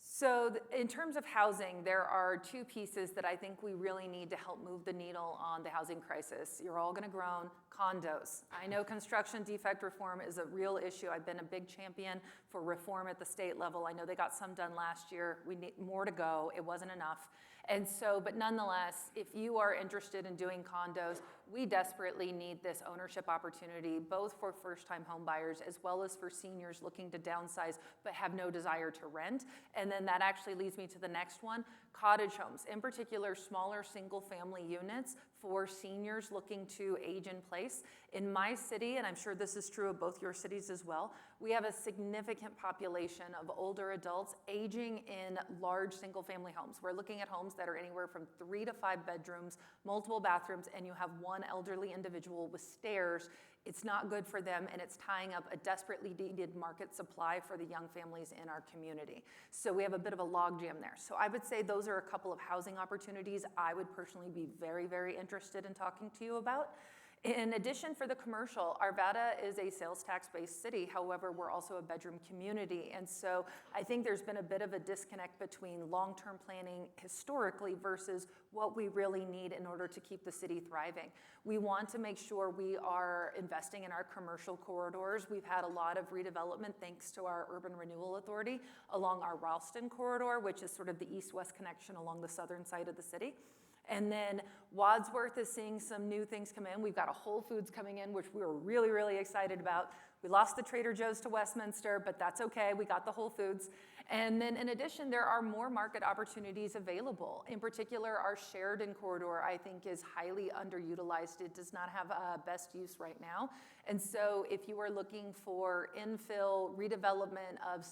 So in terms of housing, there are two pieces that I think we really need to help move the needle on the housing crisis. You're all going to groan. Condos. I know construction defect reform is a real issue. I've been a big champion for reform at the state level. I know they got some done last year. We need more to go. It wasn't enough. And so, but nonetheless, if you are interested in doing condos, we desperately need this ownership opportunity, both for first-time home buyers as well as for seniors looking to downsize but have no desire to rent. And then that actually leads me to the next one, cottage homes, in particular smaller single-family units for seniors looking to age in place. In my city, and I'm sure this is true of both your cities as well, we have a significant population of older adults aging in large single-family homes. We're looking at homes that are anywhere from 3 to 5 bedrooms, multiple bathrooms, and you have one elderly individual with stairs. It's not good for them, and it's tying up a desperately needed market supply for the young families in our community. So we have a bit of a logjam there. So I would say those are a couple of housing opportunities I would personally be very, very interested in talking to you about. In addition, for the commercial, Arvada is a sales tax-based city. However, we're also a bedroom community. And so I think there's been a bit of a disconnect between long-term planning historically versus what we really need in order to keep the city thriving. We want to make sure we are investing in our commercial corridors. We've had a lot of redevelopment thanks to our Urban Renewal Authority along our Ralston corridor, which is sort of the east-west connection along the southern side of the city. And then Wadsworth is seeing some new things come in. We've got a Whole Foods coming in, which we were really, really excited about. We lost the Trader Joe's to Westminster, but that's okay. We got the Whole Foods. And then in addition, there are more market opportunities available. In particular, our Sheridan corridor, I think, is highly underutilized. It does not have best use right now. And so if you are looking for infill redevelopment of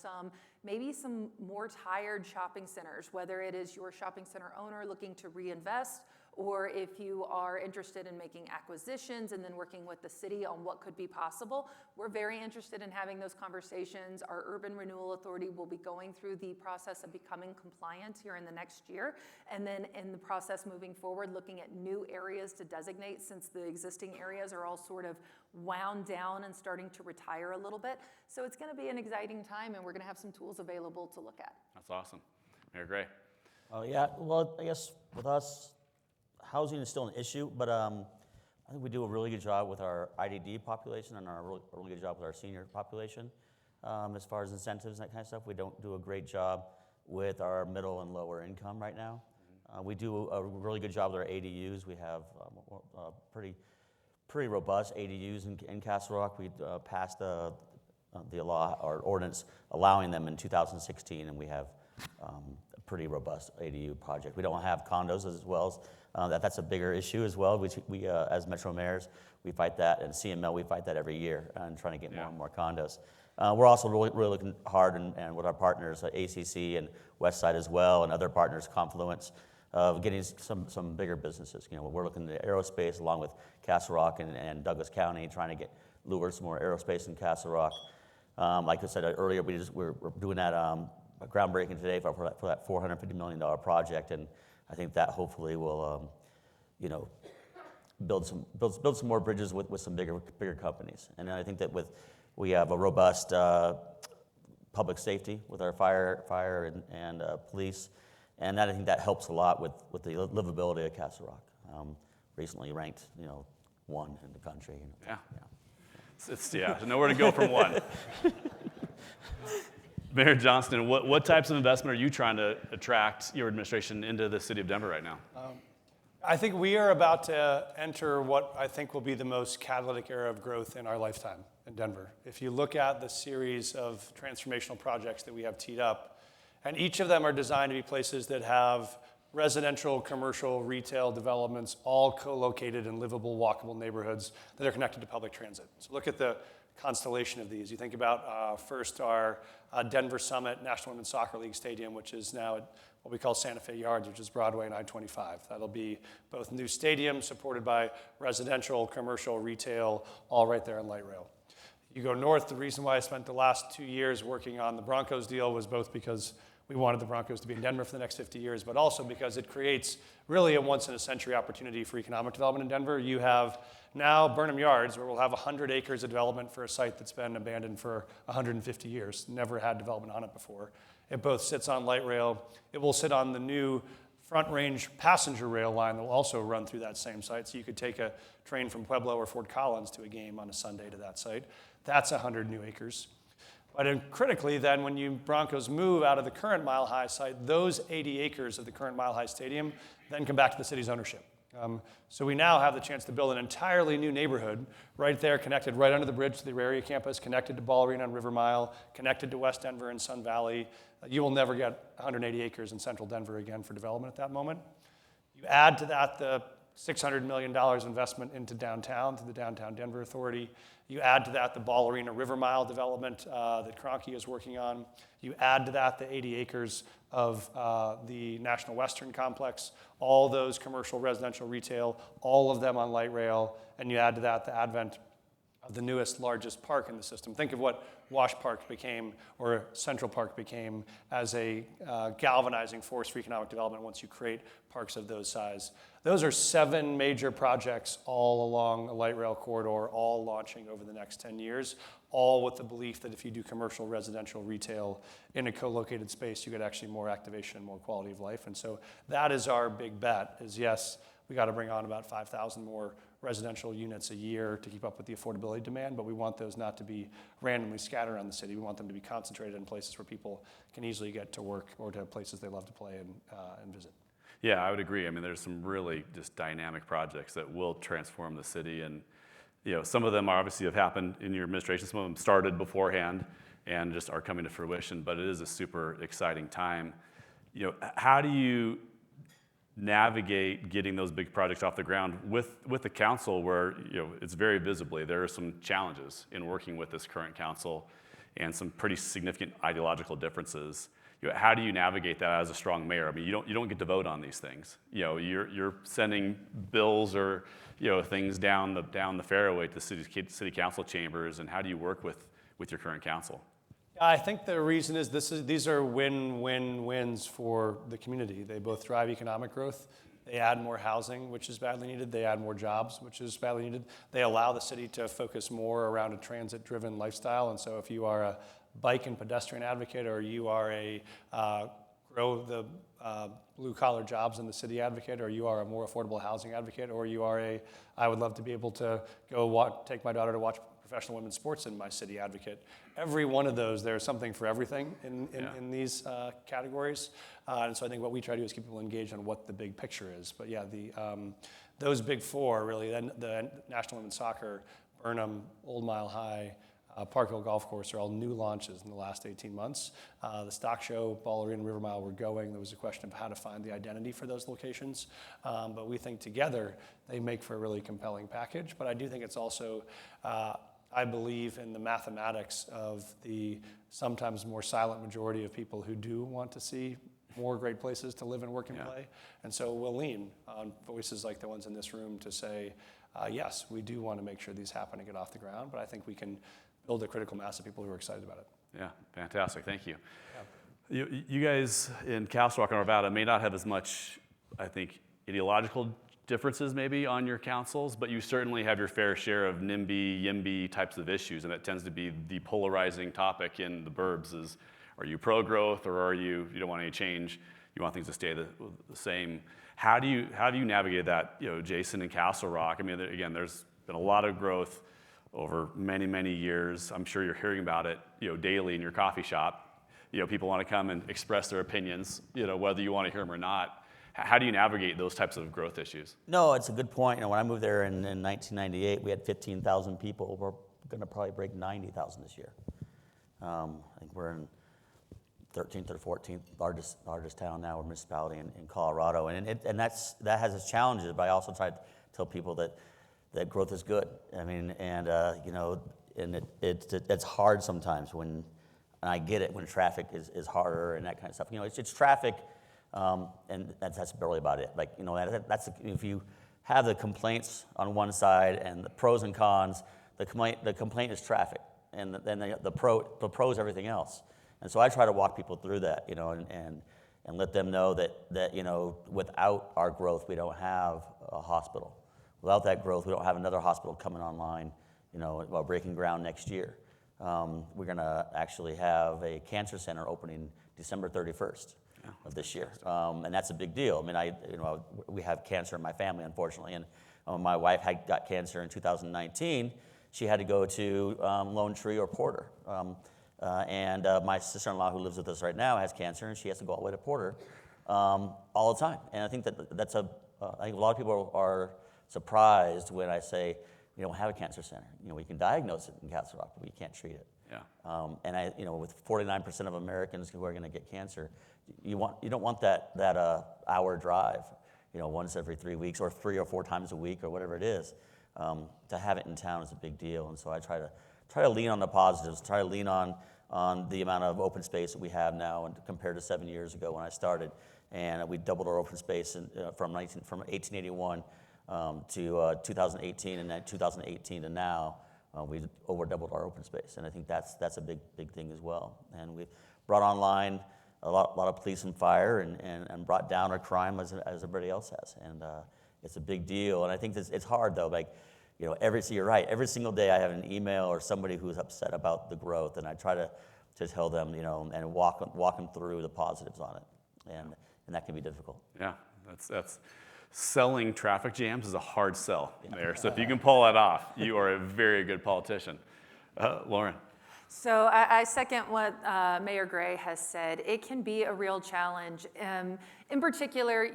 maybe some more tired shopping centers, whether it is your shopping center owner looking to reinvest, or if you are interested in making acquisitions and then working with the city on what could be possible, we're very interested in having those conversations. Our Urban Renewal Authority will be going through the process of becoming compliant here in the next year, and then in the process moving forward, looking at new areas to designate since the existing areas are all sort of wound down and starting to retire a little bit. So it's going to be an exciting time, and we're going to have some tools available to look at. That's awesome. Mayor Gray. Oh, yeah. Well, I guess with us, housing is still an issue, but I think we do a really good job with our IDD population and a really good job with our senior population. As far as incentives and that kind of stuff, we don't do a great job with our middle and lower income right now. We do a really good job with our ADUs. We have pretty robust ADUs in Castle Rock. We passed the law or ordinance allowing them in 2016, and we have a pretty robust ADU project. We don't have condos as well. That's a bigger issue as well. We as Metro Mayors, we fight that, and CML, we fight that every year and trying to get more and more condos. We're also really looking hard and with our partners, ACC and Westside as well, and other partners, Confluence, of getting some bigger businesses. You know, we're looking at aerospace along with Castle Rock and Douglas County, trying to lure some more aerospace in Castle Rock. Like I said earlier, we're doing that groundbreaking today for that $450 million project, and I think that hopefully will, build some more bridges with some bigger companies. And I think that we have a robust public safety with our fire and police, and I think that helps a lot with the livability of Castle Rock. Recently ranked, 1 in the country. Yeah. It's nowhere to go from 1. Mayor Johnston, what types of investment are you trying to attract your administration into the city of Denver right now? I think we are about to enter what I think will be the most catalytic era of growth in our lifetime in Denver. If you look at the series of transformational projects that we have teed up, and each of them are designed to be places that have residential, commercial, retail developments, all co-located in livable, walkable neighborhoods that are connected to public transit. So look at the constellation of these. You think about first our Denver Summit National Women's Soccer League Stadium, which is now at what we call Santa Fe Yards, which is Broadway and I-25. That'll be both new stadiums supported by residential, commercial, retail, all right there on light rail. You go north, the reason why I spent the last 2 years working on the Broncos deal was both because we wanted the Broncos to be in Denver for the next 50 years, but also because it creates really a once-in-a-century opportunity for economic development in Denver. You have now Burnham Yards, where we'll have 100 acres of development for a site that's been abandoned for 150 years, never had development on it before. It both sits on light rail. It will sit on the new Front Range passenger rail line that will also run through that same site. So you could take a train from Pueblo or Fort Collins to a game on a Sunday to that site. That's 100 new acres. But critically then, when you Broncos move out of the current Mile High site, those 80 acres of the current Mile High Stadium then come back to the city's ownership. So we now have the chance to build an entirely new neighborhood right there, connected right under the bridge to the area campus, connected to Ball Arena and River Mile, connected to West Denver and Sun Valley. You will never get 180 acres in central Denver again for development at that moment. You add to that the $600 million investment into downtown through the Downtown Denver Authority. You add to that the Ball Arena River Mile development that Kroenke is working on. You add to that the 80 acres of the National Western Complex, all those commercial, residential, retail, all of them on light rail, and you add to that the advent of the newest, largest park in the system. Think of what Wash Park became, or Central Park became, as a galvanizing force for economic development once you create parks of those size. Those are 7 major projects all along a light rail corridor, all launching over the next 10 years, all with the belief that if you do commercial, residential, retail in a co-located space, you get actually more activation and more quality of life. And so that is our big bet, is yes, we got to bring on about 5,000 more residential units a year to keep up with the affordability demand, but we want those not to be randomly scattered around the city. We want them to be concentrated in places where people can easily get to work or to places they love to play and visit. Yeah, I would agree. I mean, there's some really just dynamic projects that will transform the city, and some of them obviously have happened in your administration. Some of them started beforehand and just are coming to fruition, but it is a super exciting time. How do you navigate getting those big projects off the ground with the council, where it's very visibly there are some challenges in working with this current council and some pretty significant ideological differences? How do you navigate that as a strong mayor? I mean, you don't get to vote on these things. You're sending bills or things down the fairway to city council chambers, and how do you work with your current council? I think the reason is these are win-win-wins for the community. They both drive economic growth. They add more housing, which is badly needed. They add more jobs, which is badly needed. They allow the city to focus more around a transit-driven lifestyle. And so if you are a bike and pedestrian advocate, or you are a grow the blue-collar jobs in the city advocate, or you are a more affordable housing advocate, or you are I would love to be able to go take my daughter to watch professional women's sports in my city advocate. Every one of those, there's something for everything in these categories. And so I think what we try to do is keep people engaged on what the big picture is. But yeah, those big four, really, the National Women's Soccer, Burnham, Old Mile High, Park Hill Golf Course are all new launches in the last 18 months. The Stock Show, Ball Arena, River Mile were going. There was a question of how to find the identity for those locations. But we think together they make for a really compelling package. But I do think it's also, I believe in the mathematics of the sometimes more silent majority of people who do want to see more great places to live and work and play. And so we'll lean on voices like the ones in this room to say, yes, we do want to make sure these happen and get off the ground, but I think we can build a critical mass of people who are excited about it. Yeah, fantastic, thank you. Yeah. You guys in Castle Rock and Arvada may not have as much, I think, ideological differences maybe on your councils, but you certainly have your fair share of NIMBY, YIMBY types of issues, and that tends to be the polarizing topic in the burbs is, are you pro-growth or are you don't want any change, you want things to stay the same. How do you navigate that, Jason, in Castle Rock? I mean, again, there's been a lot of growth over many, many years. I'm sure you're hearing about it, daily in your coffee shop. People want to come and express their opinions, whether you want to hear them or not. How do you navigate those types of growth issues? No, it's a good point. When I moved there in 1998, we had 15,000 people. We're going to probably break 90,000 this year. I think we're in 13th or 14th largest town now, or municipality in Colorado, and that has its challenges. But I also try to tell people that growth is good. I mean, and it's hard sometimes and I get it when traffic is harder and that kind of stuff. It's traffic, and that's barely about it. Like that's if you have the complaints on one side and the pros and cons, the complaint is traffic, and then the pros everything else. And so I try to walk people through that, and let them know that without our growth, we don't have a hospital. Without that growth, we don't have another hospital coming online, while breaking ground next year. We're going to actually have a cancer center opening December 31st of this year, and that's a big deal. I mean, we have cancer in my family, unfortunately, and my wife got cancer in 2019. She had to go to Lone Tree or Porter. And my sister-in-law, who lives with us right now, has cancer, and she has to go all the way to Porter all the time. And I think I think a lot of people are surprised when I say we don't have a cancer center. We can diagnose it in Castle Rock, but we can't treat it. Yeah. And with 49% of Americans who are going to get cancer, you don't want that hour drive, once every 3 weeks or 3 or 4 times a week or whatever it is. To have it in town is a big deal, and so I try to lean on the positives, try to lean on the amount of open space that we have now, and compared to 7 years ago when I started, and we doubled our open space from 1881 to 2018, and then 2018 to now, we over doubled our open space, and I think that's a big thing as well. And we've brought online a lot of police and fire, and brought down our crime as everybody else has, and it's a big deal. And I think it's hard though, like. You're right. Every single day I have an email or somebody who's upset about the growth, and I try to tell them, and walk them through the positives on it, and that can be difficult. Yeah, that's selling traffic jams is a hard sell there. So if you can pull that off, you are a very good politician. Lauren. So I second what Mayor Gray has said. It can be a real challenge. In particular,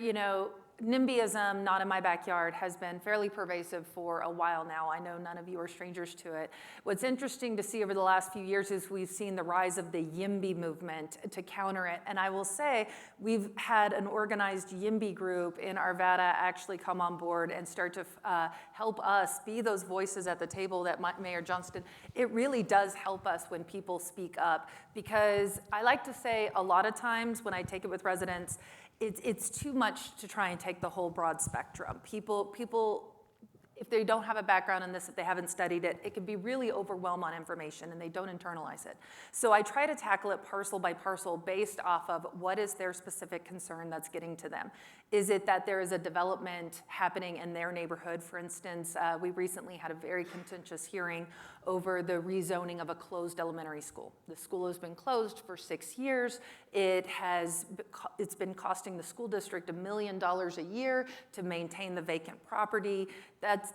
NIMBYism, not in my backyard, has been fairly pervasive for a while now. I know none of you are strangers to it. What's interesting to see over the last few years is we've seen the rise of the YIMBY movement to counter it. And I will say we've had an organized YIMBY group in Arvada actually come on board and start to help us be those voices at the table that Mayor Johnston. It really does help us when people speak up, because I like to say a lot of times when I take it with residents, it's too much to try and take the whole broad spectrum. People if they don't have a background in this, if they haven't studied it, it can be really overwhelmed on information and they don't internalize it. So I try to tackle it parcel by parcel based off of what is their specific concern that's getting to them. Is it that there is a development happening in their neighborhood? For instance, we recently had a very contentious hearing over the rezoning of a closed elementary school. The school has been closed for 6 years. It's been costing the school district $1 million a year to maintain the vacant property.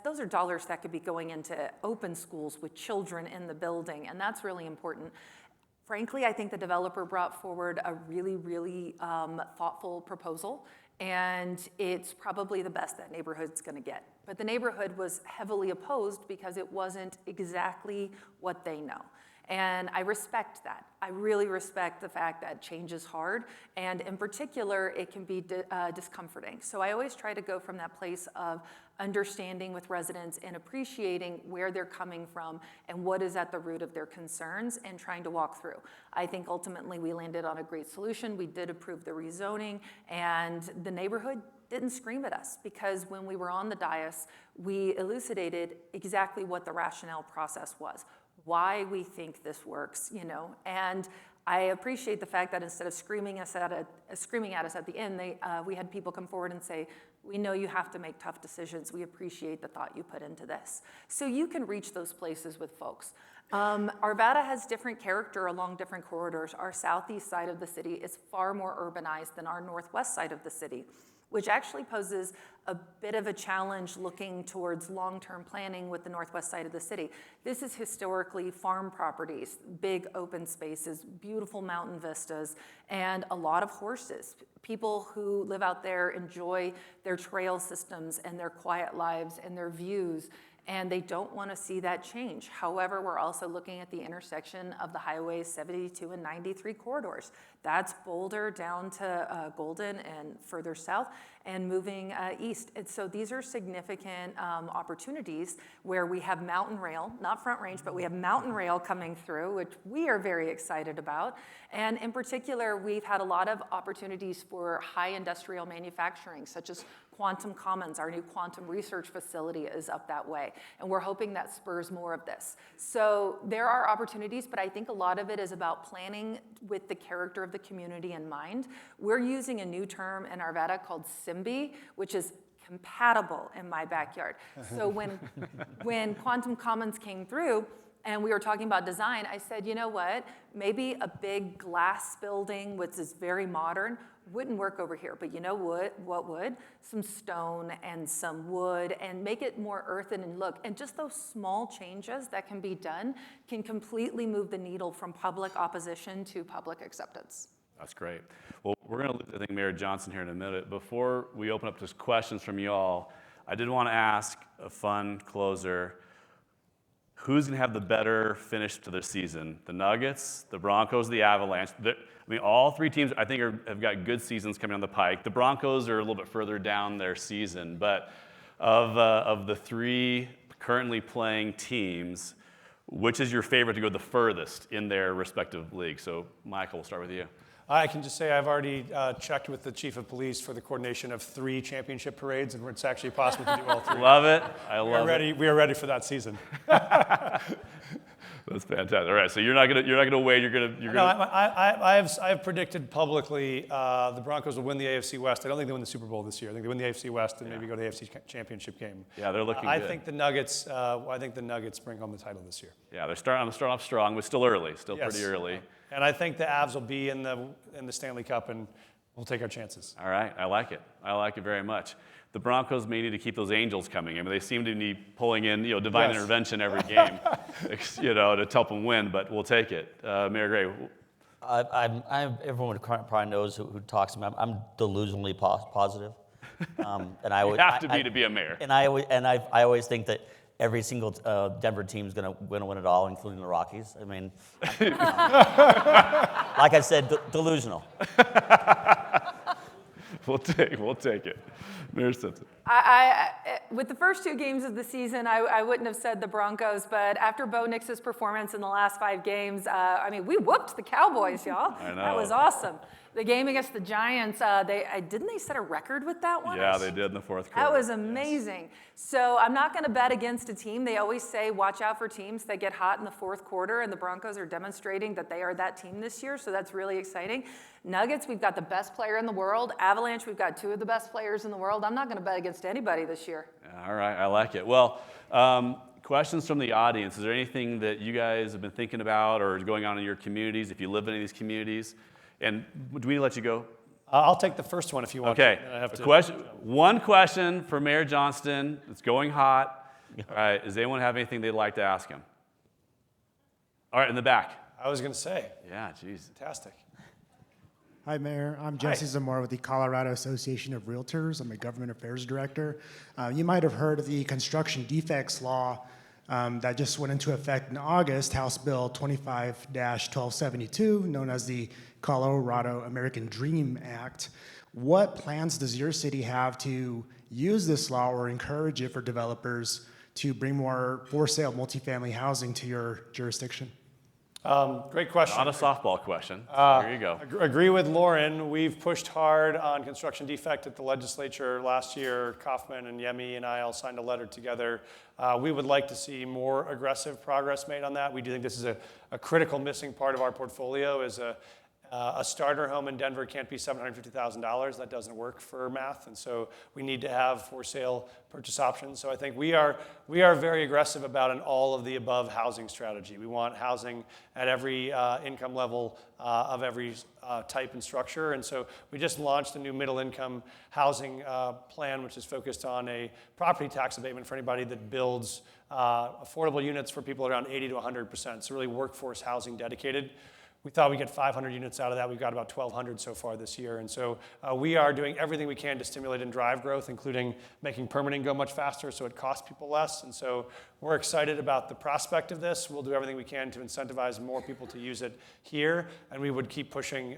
Those are dollars that could be going into open schools with children in the building, and that's really important. Frankly, I think the developer brought forward a really, really thoughtful proposal, and it's probably the best that neighborhood's gonna get. But the neighborhood was heavily opposed because it wasn't exactly what they know. And I respect that. I really respect the fact that change is hard, and in particular, it can be discomforting. So I always try to go from that place of understanding with residents and appreciating where they're coming from and what is at the root of their concerns and trying to walk through. I think ultimately we landed on a great solution. We did approve the rezoning, and the neighborhood didn't scream at us because when we were on the dais, we elucidated exactly what the rationale process was, why we think this works, and I appreciate the fact that instead of screaming at us at the end, we had people come forward and say, we know you have to make tough decisions. We appreciate the thought you put into this. So you can reach those places with folks. Arvada has different character along different corridors. Our southeast side of the city is far more urbanized than our northwest side of the city, which actually poses a bit of a challenge looking towards long-term planning with the northwest side of the city. This is historically farm properties, big open spaces, beautiful mountain vistas, and a lot of horses. People who live out there enjoy their trail systems and their quiet lives and their views, and they don't want to see that change. However, we're also looking at the intersection of the highways 72 and 93 corridors. That's Boulder down to Golden and further south and moving east. And so these are significant opportunities where we have mountain rail, not Front Range, but we have mountain rail coming through, which we are very excited about. And in particular, we've had a lot of opportunities for high industrial manufacturing, such as Quantum Commons. Our new quantum research facility is up that way, and we're hoping that spurs more of this. So there are opportunities, but I think a lot of it is about planning with the character of the community in mind. We're using a new term in Arvada called SIMBY, which is compatible in my backyard. So when Quantum Commons came through, and we were talking about design, I said, you know what? Maybe a big glass building, which is very modern, wouldn't work over here. But you know what would? Some stone and some wood, and make it more earthen and look. And just those small changes that can be done can completely move the needle from public opposition to public acceptance. That's great. Well, we're going to lose, I think, Mayor Johnston here in a minute. Before we open up to questions from you all, I did want to ask a fun closer. Who's going to have the better finish to their season? The Nuggets, the Broncos, the Avalanche. All three teams, I think, have got good seasons coming down the pike. The Broncos are a little bit further down their season, but of the three currently playing teams, which is your favorite to go the furthest in their respective leagues? So, Michael, we'll start with you. I can just say I've already checked with the chief of police for the coordination of 3 championship parades, and it's actually possible to do all 3. Love it. I love it. We are ready for that season. That's fantastic. All right, so you're not gonna wait. No, I have predicted publicly the Broncos will win the AFC West. I don't think they win the Super Bowl this year. I think they win the AFC West and maybe go to the AFC Championship game. Yeah, they're looking good. I think the Nuggets bring home the title this year. Yeah, they're starting off strong, but still early, Yes. pretty early. And I think the Avs will be in the Stanley Cup, and we'll take our chances. All right, I like it. I like it very much. The Broncos may need to keep those Angels coming. I mean, they seem to be pulling in, divine intervention every game, to help them win. But we'll take it. Mayor Gray. Everyone probably knows who talks to me. I'm delusionally positive, and I you have to be a mayor. And I always think that every single Denver team is going to win it all, including the Rockies. I mean, like I said, delusional. We'll take it. Mayor Simpson. With the first 2 games of the season, I wouldn't have said the Broncos, but after Bo Nix's performance in the last 5 games, we whooped the Cowboys, y'all. I know. That was awesome. The game against the Giants, didn't they set a record with that one? Yeah, they did in the fourth quarter. That was amazing. So I'm not going to bet against a team. They always say watch out for teams that get hot in the fourth quarter, and the Broncos are demonstrating that they are that team this year, so that's really exciting. Nuggets, we've got the best player in the world. Avalanche, we've got 2 of the best players in the world. I'm not going to bet against anybody this year. All right, I like it. Well, questions from the audience. Is there anything that you guys have been thinking about or is going on in your communities, if you live in any of these communities? And do we let you go? I'll take the first one if you want. Okay. I have to, one question for Mayor Johnston. It's going hot. All right. Does anyone have anything they'd like to ask him? All right, in the back. I was going to say. Yeah, geez. Fantastic. Hi, Mayor. I'm Jesse Zamora with the Colorado Association of Realtors. I'm a government affairs director. You might have heard of the construction defects law that just went into effect in August, House Bill 25-1272, known as the Colorado American Dream Act. What plans does your city have to use this law or encourage it for developers to bring more for-sale multifamily housing to your jurisdiction? Great question. Not a softball question. There you go. Agree with Lauren. We've pushed hard on construction defect at the legislature last year. Kaufman and Yemi and I all signed a letter together. We would like to see more aggressive progress made on that. We do think this is a critical missing part of our portfolio. Is a starter home in Denver can't be $750,000. That doesn't work for math, and so we need to have for sale purchase options. So I think we are very aggressive about an all of the above housing strategy. We want housing at every income level of every type and structure, and so we just launched a new middle income housing plan, which is focused on a property tax abatement for anybody that builds affordable units for people around 80 to 100%. So really workforce housing dedicated. We thought we'd get 500 units out of that. We've got about 1,200 so far this year. And so we are doing everything we can to stimulate and drive growth, including making permitting go much faster so it costs people less. And so we're excited about the prospect of this. We'll do everything we can to incentivize more people to use it here. And we would keep pushing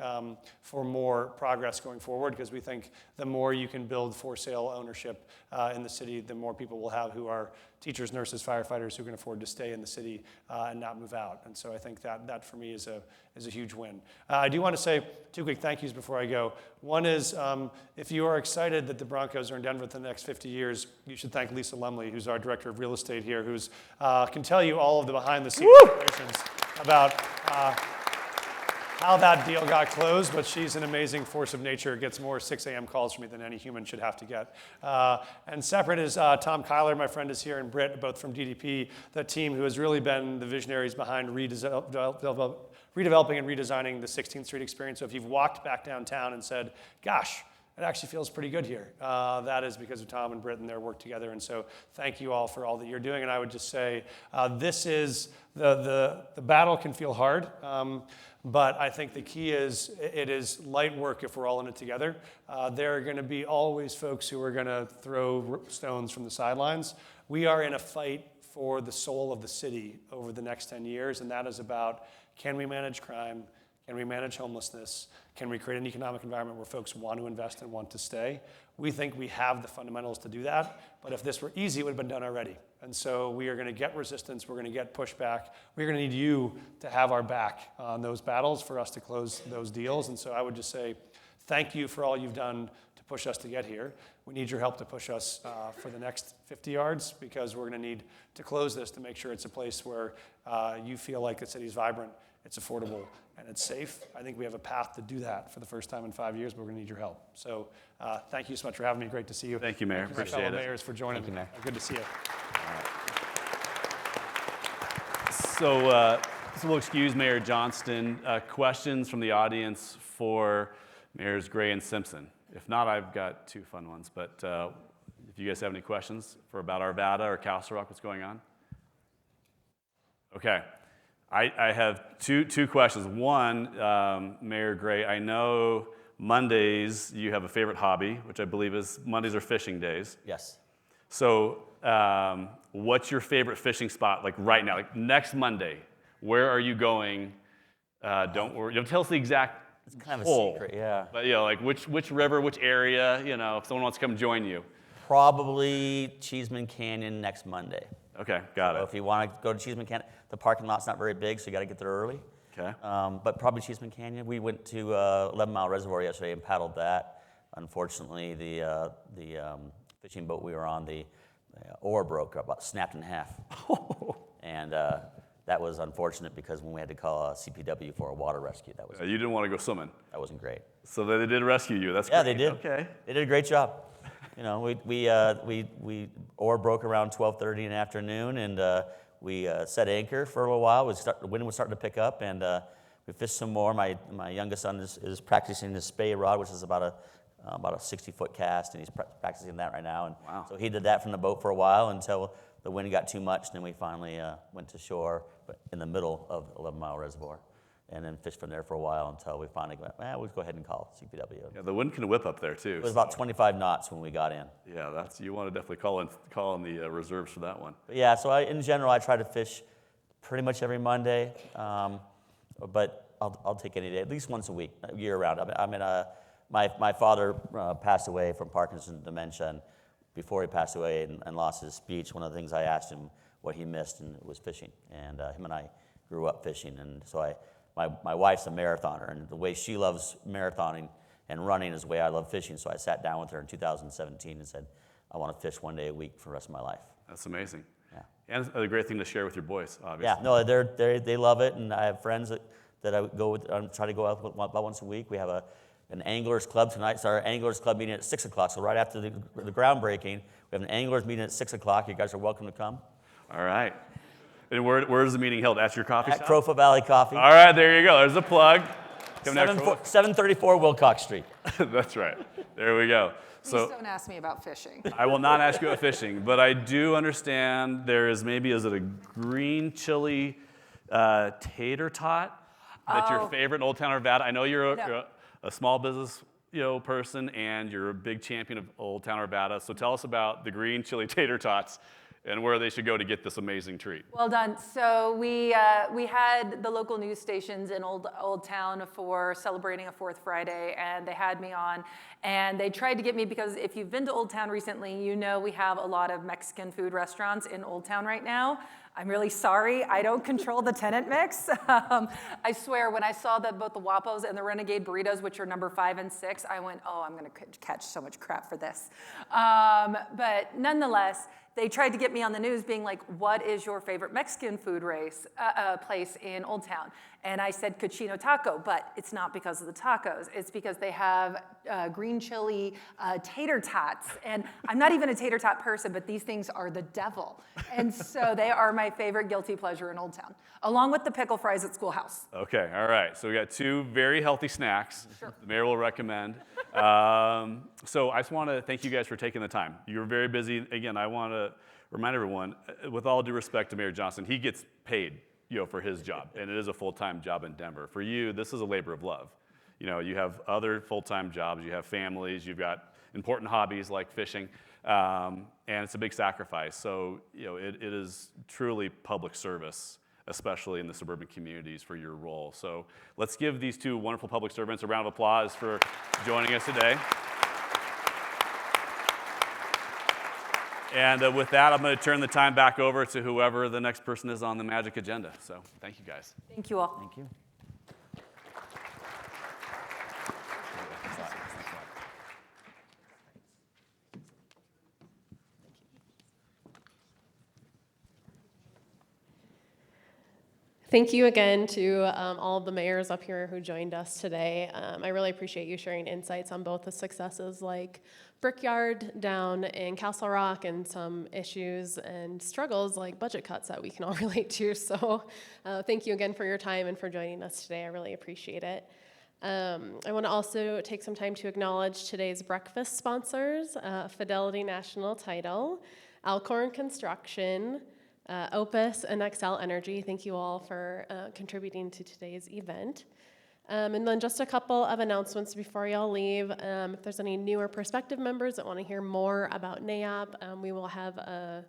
for more progress going forward, because we think the more you can build for sale ownership in the city, the more people we'll have who are teachers, nurses, firefighters who can afford to stay in the city and not move out. And so I think that for me is a huge win. I do want to say 2 quick thank yous before I go. One is if you are excited that the Broncos are in Denver for the next 50 years, you should thank Lisa Lumley, who's our director of real estate here, who's can tell you all of the behind the scenes operations about how that deal got closed, but she's an amazing force of nature, gets more 6 a.m. calls from me than any human should have to get. And separate is Tom Kyler, my friend, is here, and Britt, both from DDP, the team who has really been the visionaries behind redeveloping and redesigning the 16th Street experience. So if you've walked back downtown and said, gosh, it actually feels pretty good here, that is because of Tom and Britt and their work together. And so thank you all for all that you're doing. And I would just say this is, the battle can feel hard, but I think the key is it is light work if we're all in it together. There are going to be always folks who are going to throw stones from the sidelines. We are in a fight for the soul of the city over the next 10 years, and that is about, can we manage crime? Can we manage homelessness? Can we create an economic environment where folks want to invest and want to stay? We think we have the fundamentals to do that, but if this were easy, it would have been done already. And so we are going to get resistance, we're going to get pushback. We're going to need you to have our back on those battles for us to close those deals. And so I would just say thank you for all you've done to push us to get here. We need your help to push us for the next 50 yards, because we're going to need to close this to make sure it's a place where you feel like the city's vibrant, it's affordable, and it's safe. I think we have a path to do that for the first time in 5 years, but we're going to need your help. So thank you so much for having me. Great to see you. Thank you, Mayor. Thank you, Appreciate my fellow it. mayors, for joining me. Good to see you. So we'll excuse Mayor Johnston. Questions from the audience for Mayors Gray and Simpson? If not, I've got 2 fun ones. But if you guys have any questions about Arvada or Castle Rock, what's going on? Okay. I have two questions. One, Mayor Gray, I know Mondays you have a favorite hobby, which I believe is Mondays are fishing days. Yes. So what's your favorite fishing spot, like right now, like next Monday? Where are you going? Don't worry, don't tell us the exact It's kind of hole, a secret, yeah. But like which river, which area, if someone wants to come join you. Probably Cheeseman Canyon next Monday. Okay, got it. If you want to go to Cheeseman Canyon, the parking lot's not very big, so you got to get there early. Okay. But probably Cheeseman Canyon. We went to 11 Mile Reservoir yesterday and paddled that. Unfortunately, the fishing boat we were on, the oar broke, about snapped in half. And that was unfortunate because when we had to call CPW for a water rescue, that was. You didn't want to go swimming. That wasn't great. So they did rescue you. That's yeah, great. they did. Okay. They did a great job. You know, we oar broke around 12:30 in the afternoon, and we set anchor for a little while. The wind was starting to pick up, and we fished some more. My youngest son is practicing his spey rod, which is about a 60-foot cast, and he's practicing that right now. And wow. So he did that from the boat for a while until the wind got too much. Then we finally went to shore, but in the middle of 11 Mile Reservoir, and then fished from there for a while until we finally went, we'll go ahead and call CPW. Yeah, the wind can whip up there too. It was about 25 knots when we got in. Yeah, you want to definitely call in the reserves for that one. But yeah, so in general, I try to fish pretty much every Monday, but I'll take any day, at least once a week, year round. My father passed away from Parkinson's dementia, and before he passed away and lost his speech, one of the things I asked him what he missed, and it was fishing. And him and I grew up fishing, and so my wife's a marathoner, and the way she loves marathoning and running is the way I love fishing. So I sat down with her in 2017 and said, I want to fish one day a week for the rest of my life. That's amazing. Yeah. And a great thing to share with your boys, obviously. Yeah, no, they love it, and I have friends that I go with. I try to go out about once a week. We have an anglers club tonight. So our anglers club meeting at 6 o'clock. So right after the groundbreaking, we have an anglers meeting at 6 o'clock. You guys are welcome to come. All right. And where is the meeting held? At your coffee shop? At Crowfoot Valley Coffee. All right, there you go. There's a plug. 734 Wilcox Street. That's right. There we go. Please don't ask me about fishing. I will not ask you about fishing, but I do understand there is is it a green chili tater tot that's your favorite in Old Town Arvada? I know you're a small business person, and you're a big champion of Old Town Arvada. So tell us about the green chili tater tots and where they should go to get this amazing treat. Well done. So we had the local news stations in Old Town for celebrating a Fourth Friday, and they had me on, and they tried to get me because if you've been to Old Town recently, you know we have a lot of Mexican food restaurants in Old Town right now. I'm really sorry, I don't control the tenant mix. I swear, when I saw both the Wapos and the Renegade Burritos, which are number 5 and 6, I went, oh, I'm gonna catch so much crap for this. But nonetheless, they tried to get me on the news being like, what is your favorite Mexican food place in Old Town? And I said Cochino Taco, but it's not because of the tacos. It's because they have green chili tater tots. And I'm not even a tater tot person, but these things are the devil. And so they are my favorite guilty pleasure in Old Town, along with the pickle fries at Schoolhouse. Okay, all right. So we got 2 very healthy snacks the mayor will recommend. So I just want to thank you guys for taking the time. You're very busy. Again, I want to remind everyone, with all due respect to Mayor Johnston, he gets paid for his job, and it is a full-time job in Denver. For you, this is a labor of love. You have other full-time jobs, you have families, you've got important hobbies like fishing, and it's a big sacrifice. So it is truly public service, especially in the suburban communities, for your role. So let's give these 2 wonderful public servants a round of applause for joining us today. And with that, I'm going to turn the time back over to whoever the next person is on the magic agenda. So thank you, guys. Thank you all. Thank you. Thank you again to all of the mayors up here who joined us today. I really appreciate you sharing insights on both the successes like Brickyard down in Castle Rock and some issues and struggles like budget cuts that we can all relate to. So thank you again for your time and for joining us today. I really appreciate it. I want to also take some time to acknowledge today's breakfast sponsors, Fidelity National Title, Alcorn Construction, Opus, and Excel Energy. Thank you all for contributing to today's event. And then just a couple of announcements before y'all leave. If there's any new or prospective members that want to hear more about NAIOP, we will have a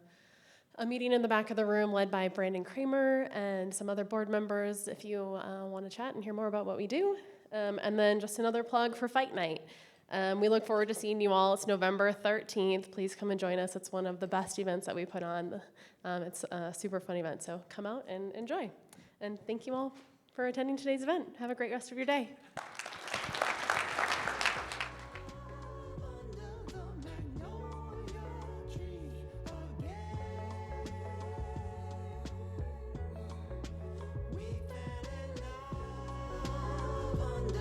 meeting in the back of the room led by Brandon Kramer and some other board members if you want to chat and hear more about what we do. And then just another plug for Fight Night. We look forward to seeing you all. It's November 13th. Please come and join us. It's one of the best events that we put on. It's a super fun event, so come out and enjoy. And thank you all for attending today's event. Have a great rest of your day.